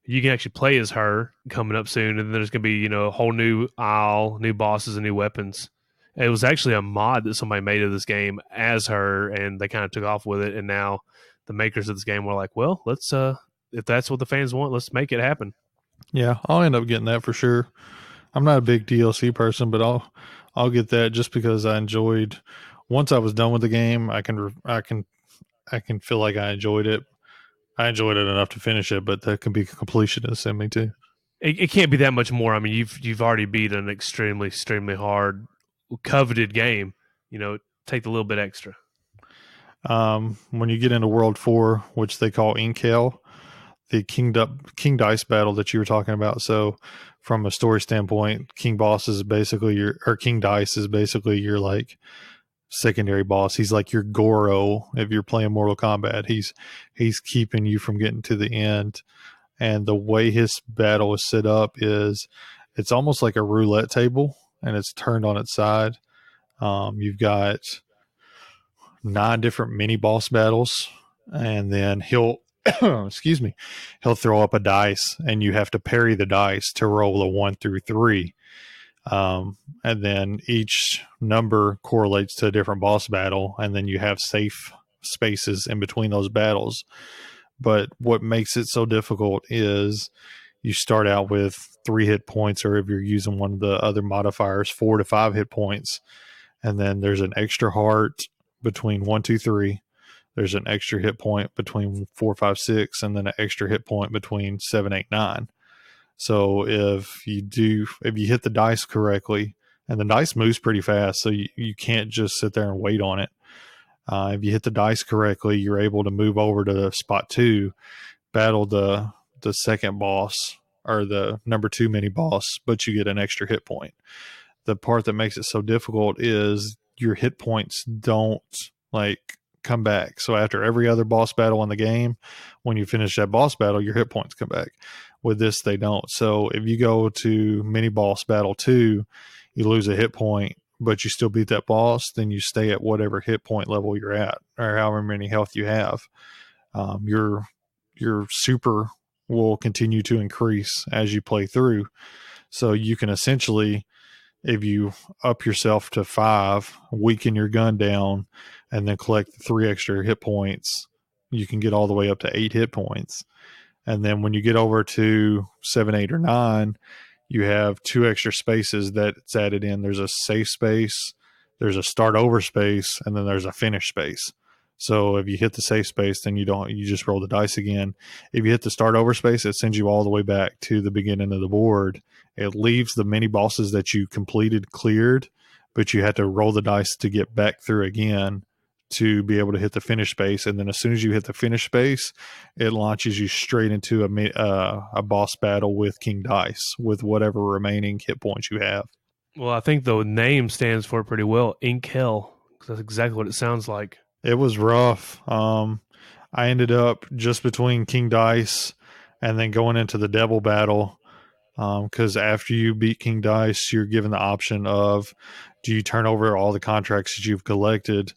[SPEAKER 2] You can actually play as her coming up soon, and then there's going to be, a whole new aisle, new bosses, and new weapons. It was actually a mod that somebody made of this game as her, and they kind of took off with it. And now the makers of this game were like, well, let's, if that's what the fans want, let's make it happen.
[SPEAKER 3] Yeah, I'll end up getting that for sure. I'm not a big DLC person, but I'll get that just because I enjoyed. Once I was done with the game, I can feel like I enjoyed it. I enjoyed it enough to finish it, but that can be completionist in me too.
[SPEAKER 2] It can't be that much more. I mean, you've already beat an extremely, extremely hard, coveted game. Take a little bit extra.
[SPEAKER 3] When you get into World 4, which they call Incal, the King Dice battle that you were talking about. So from a story standpoint, King Dice is basically your like secondary boss. He's like your Goro if you're playing Mortal Kombat. He's keeping you from getting to the end. And the way his battle is set up is it's almost like a roulette table, and it's turned on its side. You've got 9 different mini boss battles, and then he'll excuse me, he'll throw up a dice and you have to parry the dice to roll a 1 through 3. And then each number correlates to a different boss battle, and then you have safe spaces in between those battles. But what makes it so difficult is you start out with 3 hit points, or if you're using one of the other modifiers, 4 to 5 hit points. And then there's an extra heart between 1, 2, 3. There's an extra hit point between 4, 5, 6, and then an extra hit point between 7, 8, 9. So if you hit the dice correctly, and the dice moves pretty fast, so you can't just sit there and wait on it. If you hit the dice correctly, you're able to move over to spot 2, battle the second boss or the number 2 mini boss, but you get an extra hit point. The part that makes it so difficult is your hit points don't come back. So after every other boss battle in the game, when you finish that boss battle, your hit points come back. With this, they don't. So if you go to mini boss battle 2, you lose a hit point, but you still beat that boss, then you stay at whatever hit point level you're at, or however many health you have. Your super will continue to increase as you play through. So you can essentially, if you up yourself to 5, weaken your gun down, and then collect the 3 extra hit points, you can get all the way up to 8 hit points. And then when you get over to 7, 8, or 9, you have 2 extra spaces that's added in. There's a safe space, there's a start over space, and then there's a finish space. So if you hit the safe space, then you just roll the dice again. If you hit the start over space, it sends you all the way back to the beginning of the board. It leaves the mini bosses that you completed cleared, but you had to roll the dice to get back through again to be able to hit the finish space. And then as soon as you hit the finish space, it launches you straight into a boss battle with King Dice with whatever remaining hit points you have.
[SPEAKER 2] Well, I think the name stands for it pretty well. Ink Hell. That's exactly what it sounds like.
[SPEAKER 3] It was rough. I ended up just between King Dice and then going into the Devil battle, because after you beat King Dice, you're given the option of, do you turn over all the contracts that you've collected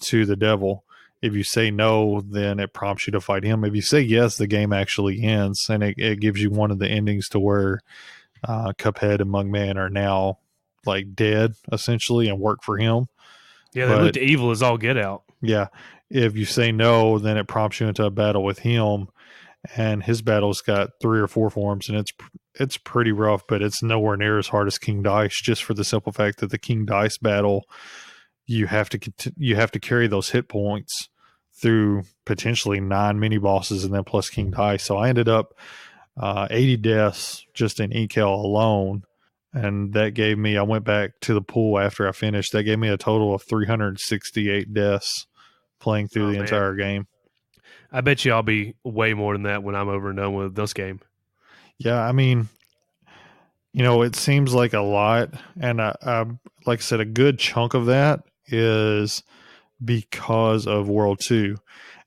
[SPEAKER 3] to the Devil? If you say no, then it prompts you to fight him. If you say yes, the game actually ends, and it gives you one of the endings to where Cuphead and Mugman are now dead essentially and work for him.
[SPEAKER 2] Yeah, they looked evil as all get out.
[SPEAKER 3] Yeah. If you say no, then it prompts you into a battle with him, and his battle's got 3 or 4 forms, and it's pretty rough, but it's nowhere near as hard as King Dice, just for the simple fact that the King Dice battle, you have to carry those hit points through potentially 9 mini bosses and then plus King Dice. So I ended up 80 deaths just in Ink Hell alone. And that gave me, I went back to the pool after I finished. That gave me a total of 368 deaths playing through the entire game.
[SPEAKER 2] I bet you I'll be way more than that when I'm over and done with this game.
[SPEAKER 3] Yeah, I mean, it seems like a lot. And I like I said, a good chunk of that is because of World 2.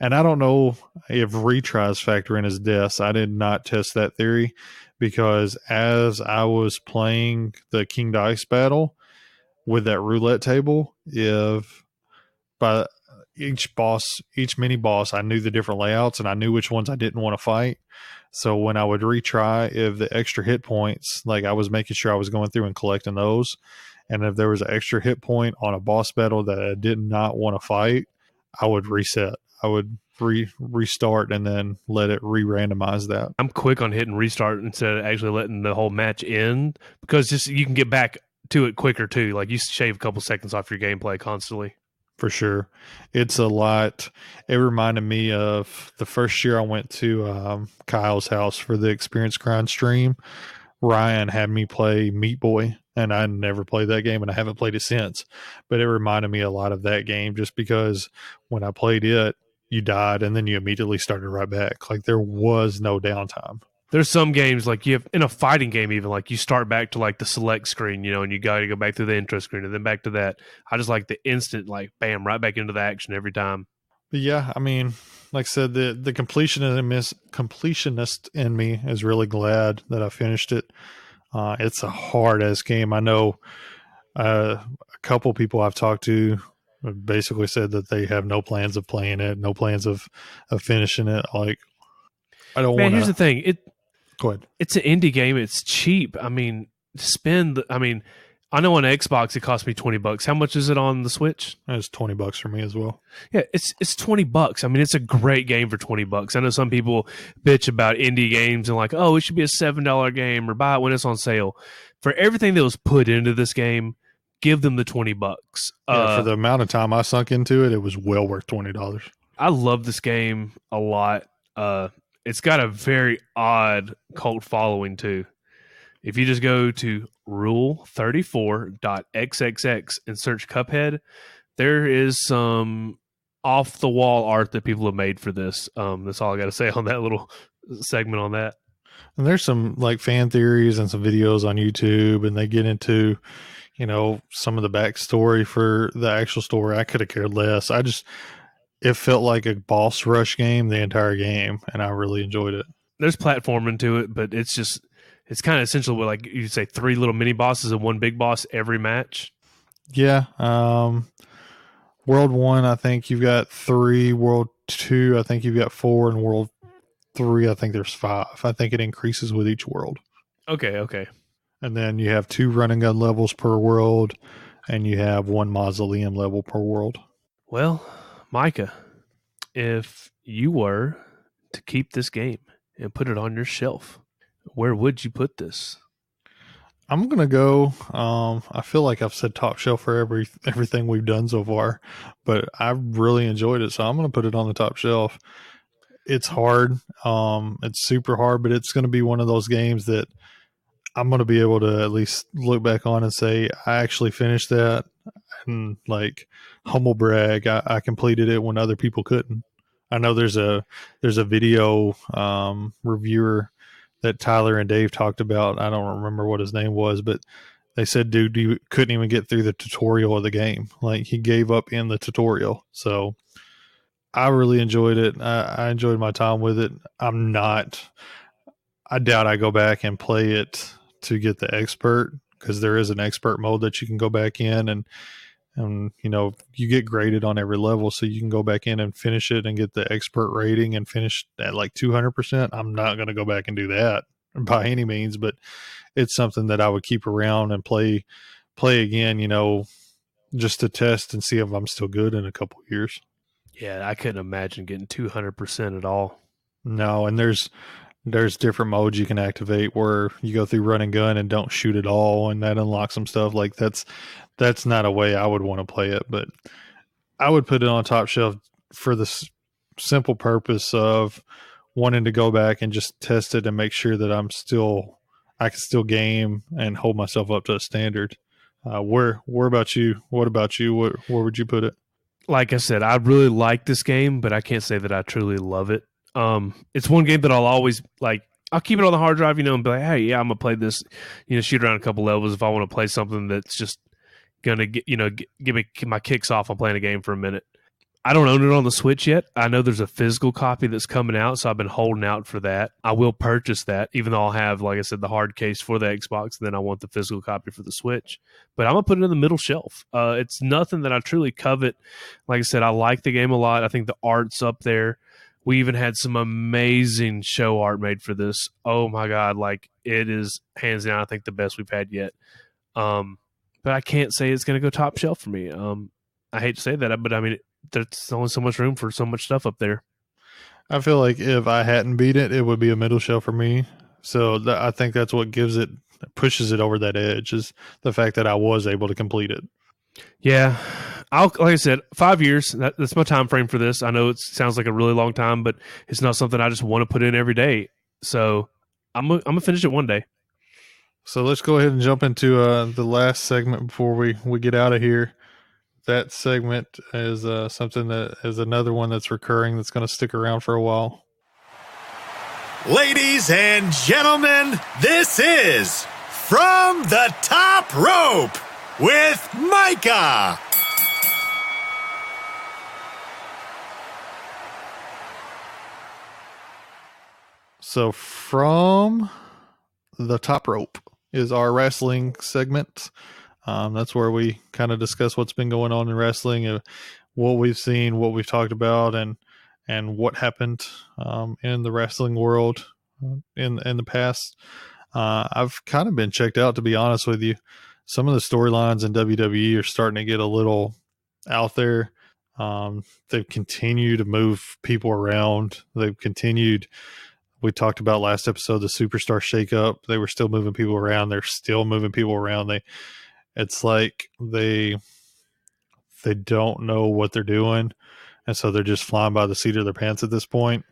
[SPEAKER 3] And I don't know if retries factor in as deaths. I did not test that theory, because as I was playing the King Dice battle with that roulette table, if by each mini boss, I knew the different layouts and I knew which ones I didn't want to fight. So when I would retry, if the extra hit points, I was making sure I was going through and collecting those. And if there was an extra hit point on a boss battle that I did not want to fight, I would reset. I would restart and then let it re-randomize that.
[SPEAKER 2] I'm quick on hitting restart instead of actually letting the whole match end, because just you can get back to it quicker too. You shave a couple seconds off your gameplay constantly.
[SPEAKER 3] For sure. It's a lot. It reminded me of the first year I went to Kyle's house for the Experience Grind stream. Ryan had me play Meat Boy, and I never played that game, and I haven't played it since. But it reminded me a lot of that game, just because when I played it, you died, and then you immediately started right back. There was no downtime.
[SPEAKER 2] There's some games you have in a fighting game, even you start back to the select screen, and you got to go back to the intro screen and then back to that. I just like the instant, bam, right back into the action every time.
[SPEAKER 3] But yeah, I mean, like I said, the completionist in me is really glad that I finished it. It's a hard ass game. I know a couple people I've talked to basically said that they have no plans of playing it, no plans of finishing it. I don't want
[SPEAKER 2] Man,
[SPEAKER 3] to.
[SPEAKER 2] here's the thing.
[SPEAKER 3] Go ahead.
[SPEAKER 2] It's an indie game. It's cheap. I mean, I know on Xbox it cost me $20. How much is it on the Switch?
[SPEAKER 3] It's $20 for me as well.
[SPEAKER 2] Yeah, it's $20. I mean, it's a great game for $20. I know some people bitch about indie games and like, oh, it should be a $7 game or buy it when it's on sale. For everything that was put into this game, give them the $20.
[SPEAKER 3] For the amount of time I sunk into it, it was well worth $20.
[SPEAKER 2] I love this game a lot. It's got a very odd cult following too. If you just go to rule34.xxx and search Cuphead, there is some off the wall art that people have made for this. That's all I got to say on that little segment on that.
[SPEAKER 3] And there's some like fan theories and some videos on YouTube, and they get into, some of the backstory for the actual story. I could have cared less. It felt like a boss rush game the entire game, and I really enjoyed it.
[SPEAKER 2] There's platforming to it, but it's kind of essential with, like you say, 3 little mini bosses and 1 big boss every match.
[SPEAKER 3] Yeah. World 1, I think you've got 3. World 2, I think you've got 4. And World 3, I think there's 5. I think it increases with each world.
[SPEAKER 2] Okay.
[SPEAKER 3] And then you have 2 run and gun levels per world, and you have 1 mausoleum level per world.
[SPEAKER 2] Well, Micah, if you were to keep this game and put it on your shelf, where would you put this?
[SPEAKER 3] I'm going to go, I feel like I've said top shelf for everything we've done so far, but I really enjoyed it. So I'm going to put it on the top shelf. It's hard. It's super hard, but it's going to be one of those games that I'm going to be able to at least look back on and say, I actually finished that. And like humble brag, I completed it when other people couldn't. I know there's a video reviewer that Tyler and Dave talked about. I don't remember what his name was, but they said, dude, you couldn't even get through the tutorial of the game. Like, he gave up in the tutorial. So I really enjoyed it. I enjoyed my time with it. I doubt I go back and play it to get the expert, because there is an expert mode that you can go back in and you get graded on every level, so you can go back in and finish it and get the expert rating and finish at like 200%. I'm not going to go back and do that by any means, but it's something that I would keep around and play again, just to test and see if I'm still good in a couple of years.
[SPEAKER 2] Yeah, I couldn't imagine getting 200% at all.
[SPEAKER 3] No, and there's different modes you can activate where you go through run and gun and don't shoot at all, and that unlocks some stuff. Like, that's not a way I would want to play it, but I would put it on top shelf for the simple purpose of wanting to go back and just test it and make sure that I can still game and hold myself up to a standard. Where about you? What about you? Where would you put it?
[SPEAKER 2] Like I said, I really like this game, but I can't say that I truly love it. It's one game that I'll always like. I'll keep it on the hard drive, and be like, hey, yeah, I'm gonna play this, shoot around a couple levels if I want to play something that's just gonna get, give me my kicks off on playing a game for a minute. I don't own it on the Switch yet. I know there's a physical copy that's coming out, so I've been holding out for that. I will purchase that, even though I'll have, like I said, the hard case for the Xbox, and then I want the physical copy for the Switch. But I'm going to put it in the middle shelf. It's nothing that I truly covet. Like I said, I like the game a lot. I think the art's up there. We even had some amazing show art made for this. Oh, my God. Like, it is hands down, I think, the best we've had yet. But I can't say it's going to go top shelf for me. I hate to say that, but I mean, there's only so much room for so much stuff up there.
[SPEAKER 3] I feel like if I hadn't beat it, it would be a middle shelf for me. So I think that's what pushes it over that edge, is the fact that I was able to complete it.
[SPEAKER 2] Yeah. Like I said, 5 years, that's my time frame for this. I know it sounds like a really long time, but it's not something I just want to put in every day. So I'm going to finish it one day.
[SPEAKER 3] So let's go ahead and jump into the last segment before we get out of here. That segment is something that is another one that's recurring, that's going to stick around for a while.
[SPEAKER 7] Ladies and gentlemen, this is From the Top Rope with Micah.
[SPEAKER 3] So From the Top Rope is our wrestling segment. That's where we kind of discuss what's been going on in wrestling, what we've seen, what we've talked about, and and what happened in the wrestling world in the past. I've kind of been checked out, to be honest with you. Some of the storylines in WWE are starting to get a little out there. They've continued to move people around. They've continued. We talked about last episode, the superstar shakeup. They were still moving people around. They're still moving people around. It's like they don't know what they're doing, and so they're just flying by the seat of their pants at this point.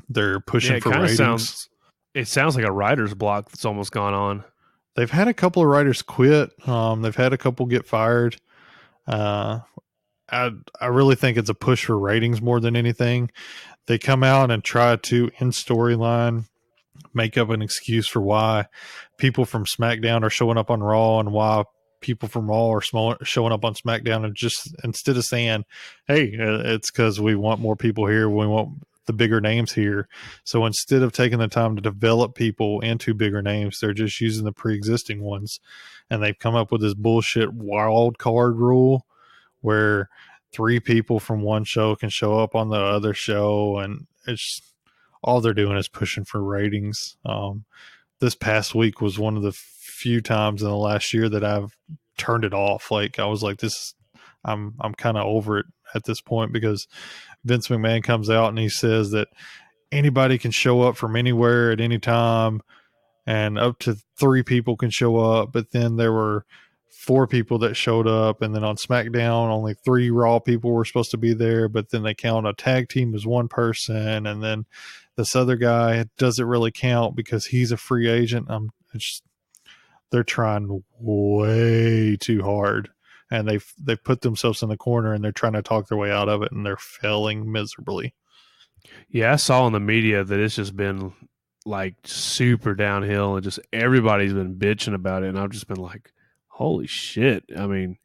[SPEAKER 3] They're pushing for ratings.
[SPEAKER 2] It sounds like a writer's block that's almost gone on.
[SPEAKER 3] They've had a couple of writers quit. They've had a couple get fired. I really think it's a push for ratings more than anything. They come out and try to, in storyline, make up an excuse for why people from SmackDown are showing up on Raw and why people from Raw are showing up on SmackDown, and just instead of saying, hey, it's because we want more people here, we want the bigger names here. So instead of taking the time to develop people into bigger names, they're just using the pre-existing ones. And they've come up with this bullshit wild card rule where 3 people from one show can show up on the other show, and it's all they're doing is pushing for ratings. This past week was one of the few times in the last year that I've turned it off. Like, I was like, I'm kind of over it at this point, because Vince McMahon comes out and he says that anybody can show up from anywhere at any time, and up to 3 people can show up. But then there were 4 people that showed up, and then on SmackDown only 3 Raw people were supposed to be there, but then they count a tag team as 1 person, and then this other guy doesn't really count because he's a free agent. They're trying way too hard, and they've put themselves in the corner, and they're trying to talk their way out of it, and they're failing miserably.
[SPEAKER 2] Yeah, I saw in the media that it's just been like super downhill, and just everybody's been bitching about it, and I've just been like, holy shit. I mean,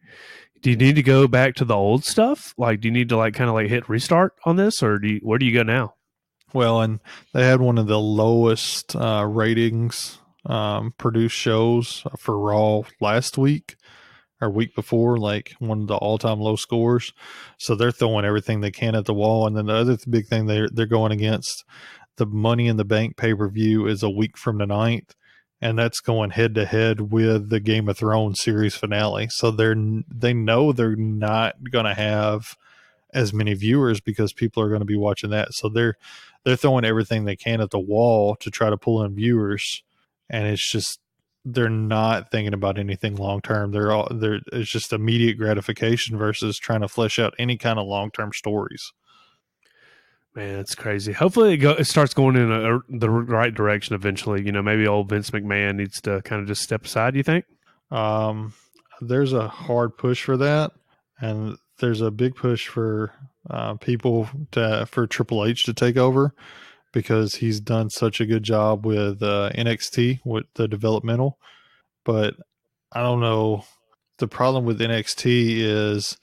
[SPEAKER 2] do you need to go back to the old stuff? Like, do you need to like kind of like hit restart on this, or where do you go now?
[SPEAKER 3] Well, and they had one of the lowest ratings produced shows for Raw last week or week before, like one of the all-time low scores. So they're throwing everything they can at the wall. And then the other big thing they're going against, the Money in the Bank pay-per-view is a week from tonight, and that's going head-to-head with the Game of Thrones series finale. So they know they're not going to have as many viewers because people are going to be watching that. So they're throwing everything they can at the wall to try to pull in viewers, and it's just they're not thinking about anything long term. It's just immediate gratification versus trying to flesh out any kind of long term stories.
[SPEAKER 2] Man, it's crazy. Hopefully it starts going in the right direction eventually. You know, maybe old Vince McMahon needs to kind of just step aside, do you think?
[SPEAKER 3] There's a hard push for that, and there's a big push for people for Triple H to take over, because he's done such a good job with NXT, with the developmental. But I don't know. The problem with NXT is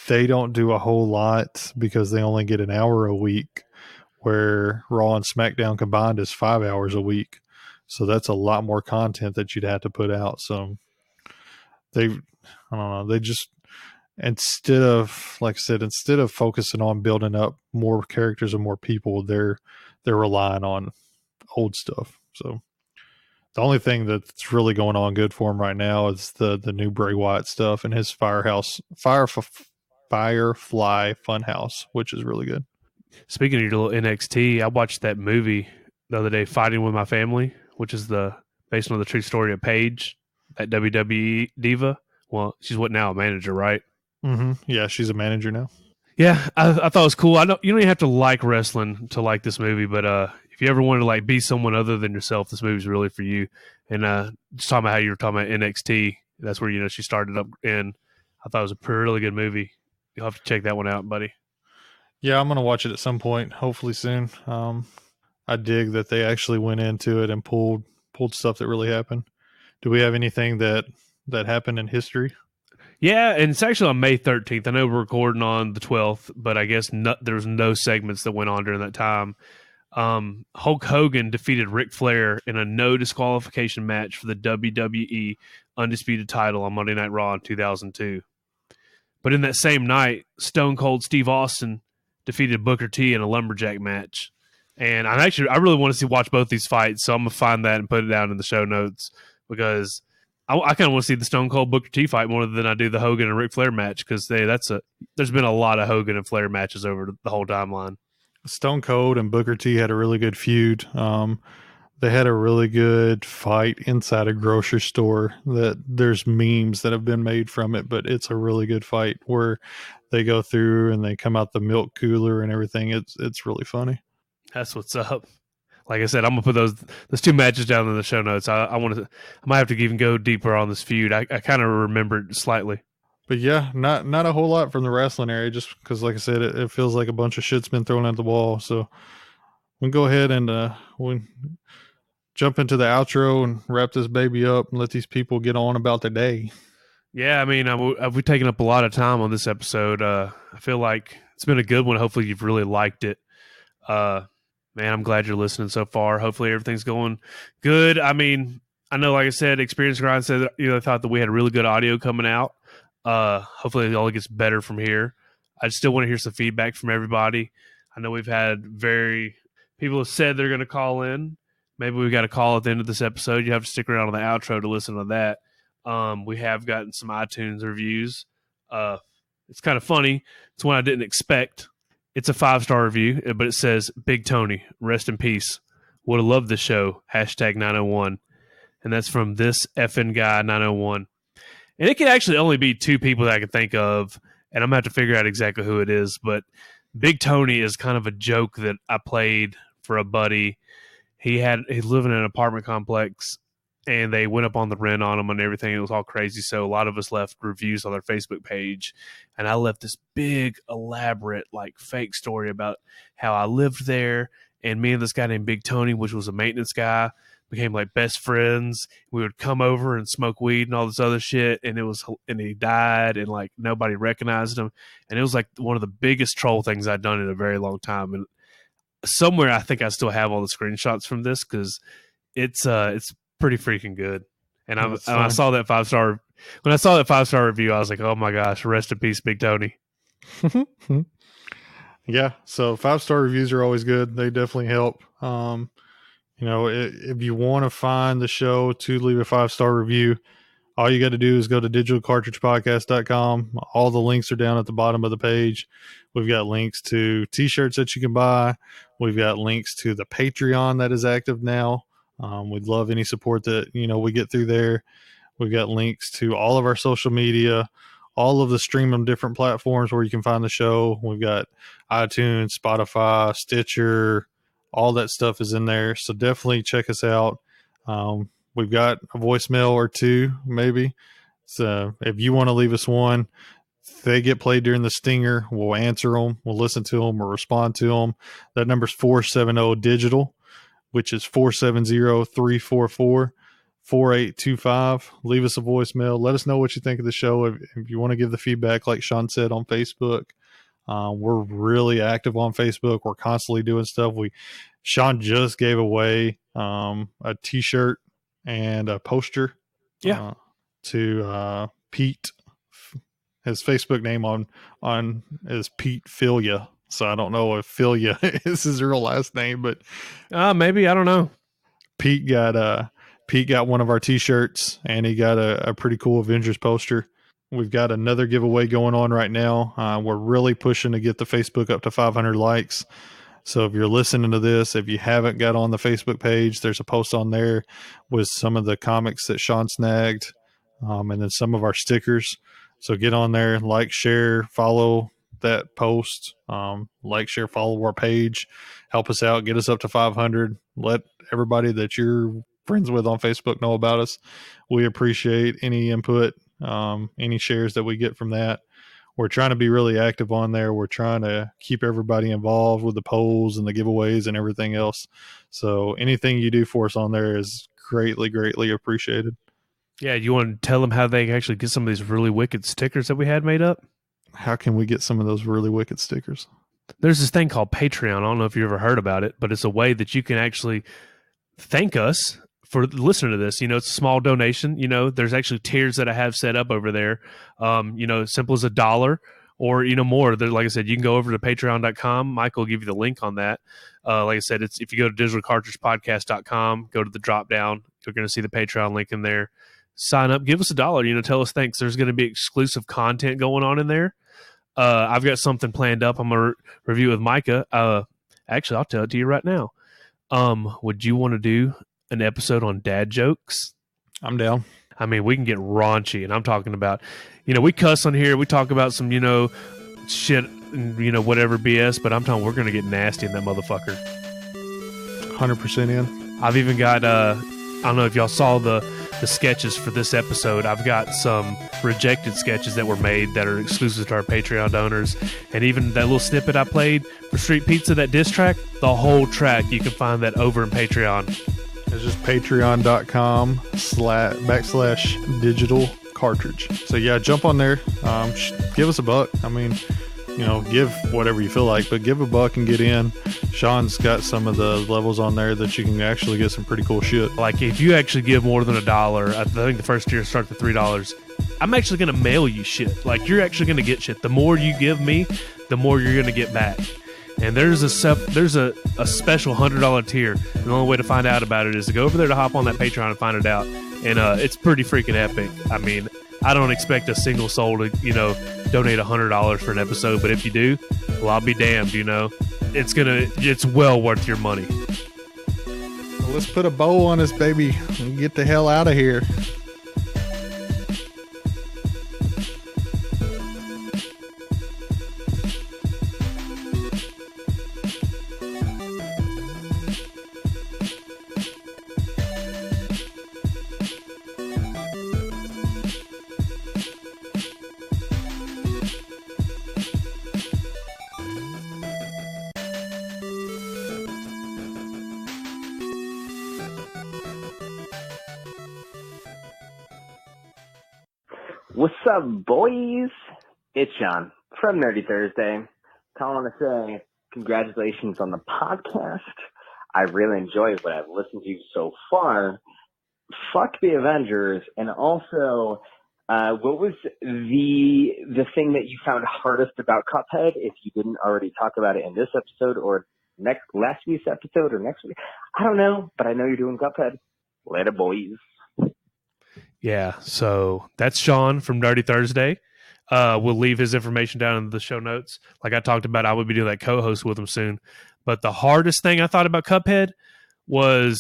[SPEAKER 3] they don't do a whole lot because they only get an hour a week, where Raw and SmackDown combined is 5 hours a week. So that's a lot more content that you'd have to put out. So I don't know. They just, instead of focusing on building up more characters and more people, they're relying on old stuff. So the only thing that's really going on good for him right now is the new Bray Wyatt stuff and his Firefly Funhouse, which is really good. Speaking
[SPEAKER 2] of your little NXT, I watched that movie the other day, Fighting With My Family, which is based on the true story of Paige, that WWE diva. Well, she's now a manager, right?
[SPEAKER 3] Mm-hmm. Yeah, she's a manager now.
[SPEAKER 2] Yeah, I thought it was cool. You don't even have to like wrestling to like this movie, but if you ever want to like be someone other than yourself, this movie's really for you. And just talking about how you were talking about NXT, that's where she started up in. I thought it was a really good movie. You'll have to check that one out, buddy.
[SPEAKER 3] Yeah, I'm gonna watch it at some point, hopefully soon. I dig that they actually went into it and pulled stuff that really happened. Do we have anything that happened in history?
[SPEAKER 2] Yeah, and it's actually on May 13th. I know we're recording on the 12th, but I guess there was no segments that went on during that time. Hulk Hogan defeated Ric Flair in a no disqualification match for the WWE Undisputed title on Monday Night Raw in 2002. But in that same night, Stone Cold Steve Austin defeated Booker T in a Lumberjack match. And I really want to watch both these fights, so I'm gonna find that and put it down in the show notes because I kind of want to see the Stone Cold Booker T fight more than I do the Hogan and Ric Flair match because there's been a lot of Hogan and Flair matches over the whole timeline.
[SPEAKER 3] Stone Cold and Booker T had a really good feud. They had a really good fight inside a grocery store that there's memes that have been made from it, but it's a really good fight where they go through and they come out the milk cooler and everything. It's really funny.
[SPEAKER 2] That's what's up. Like I said, I'm gonna put those two matches down in the show notes. I might have to even go deeper on this feud. I kind of remember it slightly.
[SPEAKER 3] But yeah, not a whole lot from the wrestling area, just because, like I said, it feels like a bunch of shit's been thrown at the wall. So we'll go ahead and we'll jump into the outro and wrap this baby up and let these people get on about their day.
[SPEAKER 2] Yeah, I mean, we've taken up a lot of time on this episode. I feel like it's been a good one. Hopefully you've really liked it. Man, I'm glad you're listening so far. Hopefully everything's going good. I mean, I know, like I said, Experience Grind said that, they thought that we had really good audio coming out. Hopefully it all gets better from here. I still want to hear some feedback from everybody. I know we've had people have said they're going to call in. Maybe we got a call at the end of this episode. You have to stick around on the outro to listen to that. We have gotten some iTunes reviews. It's kind of funny. It's one I didn't expect. It's a 5-star review, but it says, Big Tony, rest in peace. Would have loved the show. #901. And that's from this effing guy 901. And it can actually only be 2 people that I can think of. And I'm going to have to figure out exactly who it is. But Big Tony is kind of a joke that I played for a buddy. He's living in an apartment complex, and they went up on the rent on him and everything. It was all crazy. So a lot of us left reviews on their Facebook page, and I left this big, elaborate, fake story about how I lived there, and me and this guy named Big Tony, which was a maintenance guy, became best friends. We would come over and smoke weed and all this other shit, and he died, and nobody recognized him, and it was one of the biggest troll things I'd done in a very long time. And somewhere I think I still have all the screenshots from this because it's pretty freaking good. And I saw that 5-star. When I saw that 5-star review, I was like, "Oh my gosh, rest in peace, Big Tony."
[SPEAKER 3] Yeah, so 5-star reviews are always good. They definitely help. If you want to find the show to leave a 5-star review, all you got to do is go to digitalcartridgepodcast.com. All the links are down at the bottom of the page. We've got links to t-shirts that you can buy. We've got links to the Patreon that is active now. We'd love any support that, we get through there. We've got links to all of our social media, all of the stream on different platforms where you can find the show. We've got iTunes, Spotify, Stitcher, all that stuff is in there. So definitely check us out. We've got a voicemail or 2, maybe. So if you want to leave us one, they get played during the stinger. We'll answer them. We'll listen to them or respond to them. That number's 470-DIGITAL, which is 470-344-4825. Leave us a voicemail. Let us know what you think of the show. If you want to give the feedback, like Sean said, on Facebook. We're really active on Facebook. We're constantly doing stuff. Sean just gave away a t-shirt and a poster to Pete. His Facebook name on is Pete Filia. So I don't know if Filia is his real last name, but
[SPEAKER 2] maybe, I don't know.
[SPEAKER 3] Pete got one of our t-shirts, and he got a pretty cool Avengers poster. We've got another giveaway going on right now. We're really pushing to get the Facebook up to 500 likes. So if you're listening to this, if you haven't got on the Facebook page, there's a post on there with some of the comics that Sean snagged, and then some of our stickers. So get on there, like, share, follow that post, like, share, follow our page, help us out, get us up to 500. Let everybody that you're friends with on Facebook know about us. We appreciate any input, any shares that we get from that. We're trying to be really active on there. We're trying to keep everybody involved with the polls and the giveaways and everything else. So anything you do for us on there is greatly, greatly appreciated.
[SPEAKER 2] Yeah, you want to tell them how they can actually get some of these really wicked stickers that we had made up?
[SPEAKER 3] How can we get some of those really wicked stickers?
[SPEAKER 2] There's this thing called Patreon. I don't know if you ever heard about it, but it's a way that you can actually thank us for listening to this. It's a small donation. There's actually tiers that I have set up over there. Simple as $1 or more. Like I said, you can go over to patreon.com. Michael will give you the link on that. Like I said, it's if you go to digitalcartridgepodcast.com, go to the drop down, you're going to see the Patreon link in there. Sign up, give us $1, tell us thanks. There's going to be exclusive content going on in there. I've got something planned up. I'm going to review with Micah. Actually, I'll tell it to you right now. Would you want to do an episode on dad jokes?
[SPEAKER 3] I'm down.
[SPEAKER 2] I mean, we can get raunchy, and I'm talking about, we cuss on here. We talk about some, shit, whatever BS, but I'm talking we're going to get nasty in that motherfucker.
[SPEAKER 3] 100% in.
[SPEAKER 2] I've even got, I don't know if y'all saw the sketches for this episode. I've got some rejected sketches that were made that are exclusive to our Patreon donors. And even that little snippet I played for Street Pizza, that diss track, the whole track, you can find that over in Patreon.
[SPEAKER 3] It's just patreon.com/digital cartridge. So yeah, jump on there. Give us $1. I mean, give whatever you feel like, but give $1 and get in. Sean's got some of the levels on there that you can actually get some pretty cool shit.
[SPEAKER 2] Like if you actually give more than $1, I think the first tier starts at $3. I'm actually going to mail you shit. Like you're actually going to get shit. The more you give me, the more you're going to get back. And there's a special $100 tier. And the only way to find out about it is to go over there to hop on that Patreon and find it out. And it's pretty freaking epic. I mean, I don't expect a single soul to, donate $100 for an episode, but if you do, well, I'll be damned, it's well worth your money.
[SPEAKER 3] Well, let's put a bow on this baby and get the hell out of here.
[SPEAKER 8] What's up, boys? It's Sean from Nerdy Thursday. Calling to say congratulations on the podcast. I really enjoyed what I've listened to so far. Fuck the Avengers, and also, what was the thing that you found hardest about Cuphead? If you didn't already talk about it in this episode or last week's episode or next week, I don't know, but I know you're doing Cuphead. Later, boys.
[SPEAKER 2] Yeah, so that's Sean from Nerdy Thursday. We'll leave his information down in the show notes. Like I talked about, I would be doing that co-host with him soon. But the hardest thing I thought about Cuphead was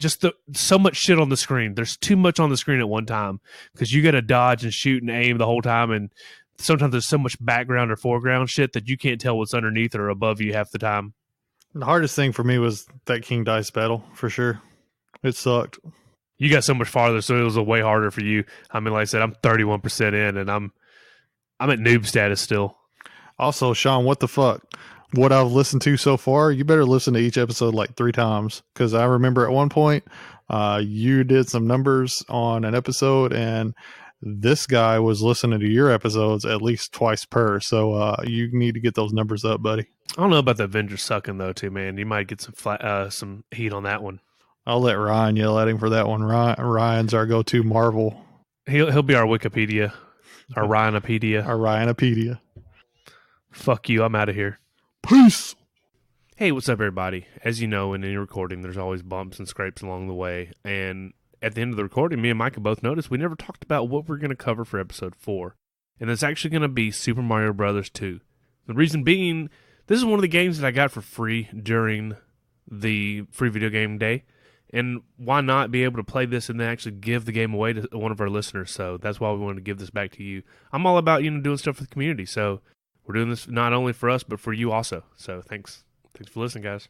[SPEAKER 2] just so much shit on the screen. There's too much on the screen at one time because you got to dodge and shoot and aim the whole time. And sometimes there's so much background or foreground shit that you can't tell what's underneath or above you half the time.
[SPEAKER 3] The hardest thing for me was that King Dice battle, for sure. It sucked.
[SPEAKER 2] You got so much farther, so it was way harder for you. I mean, like I said, I'm 31% in, and I'm at noob status still.
[SPEAKER 3] Also, Sean, what the fuck? What I've listened to so far, you better listen to each episode like 3 times. Because I remember at one point, you did some numbers on an episode, and this guy was listening to your episodes at least twice per. So you need to get those numbers up, buddy.
[SPEAKER 2] I don't know about the Avengers sucking, though, too, man. You might get some heat on that one.
[SPEAKER 3] I'll let Ryan yell at him for that one. Ryan's our go-to Marvel.
[SPEAKER 2] He'll be our Wikipedia, our Ryanopedia.
[SPEAKER 3] Our Ryanopedia.
[SPEAKER 2] Fuck you, I'm out of here.
[SPEAKER 3] Peace!
[SPEAKER 2] Hey, what's up, everybody? As you know, in any recording, there's always bumps and scrapes along the way. And at the end of the recording, me and Micah both noticed we never talked about what we're going to cover for episode 4. And it's actually going to be Super Mario Bros. 2. The reason being, this is one of the games that I got for free during the free video game day. And why not be able to play this and then actually give the game away to one of our listeners? So that's why we wanted to give this back to you. I'm all about, doing stuff for the community. So we're doing this not only for us, but for you also. So thanks for listening, guys.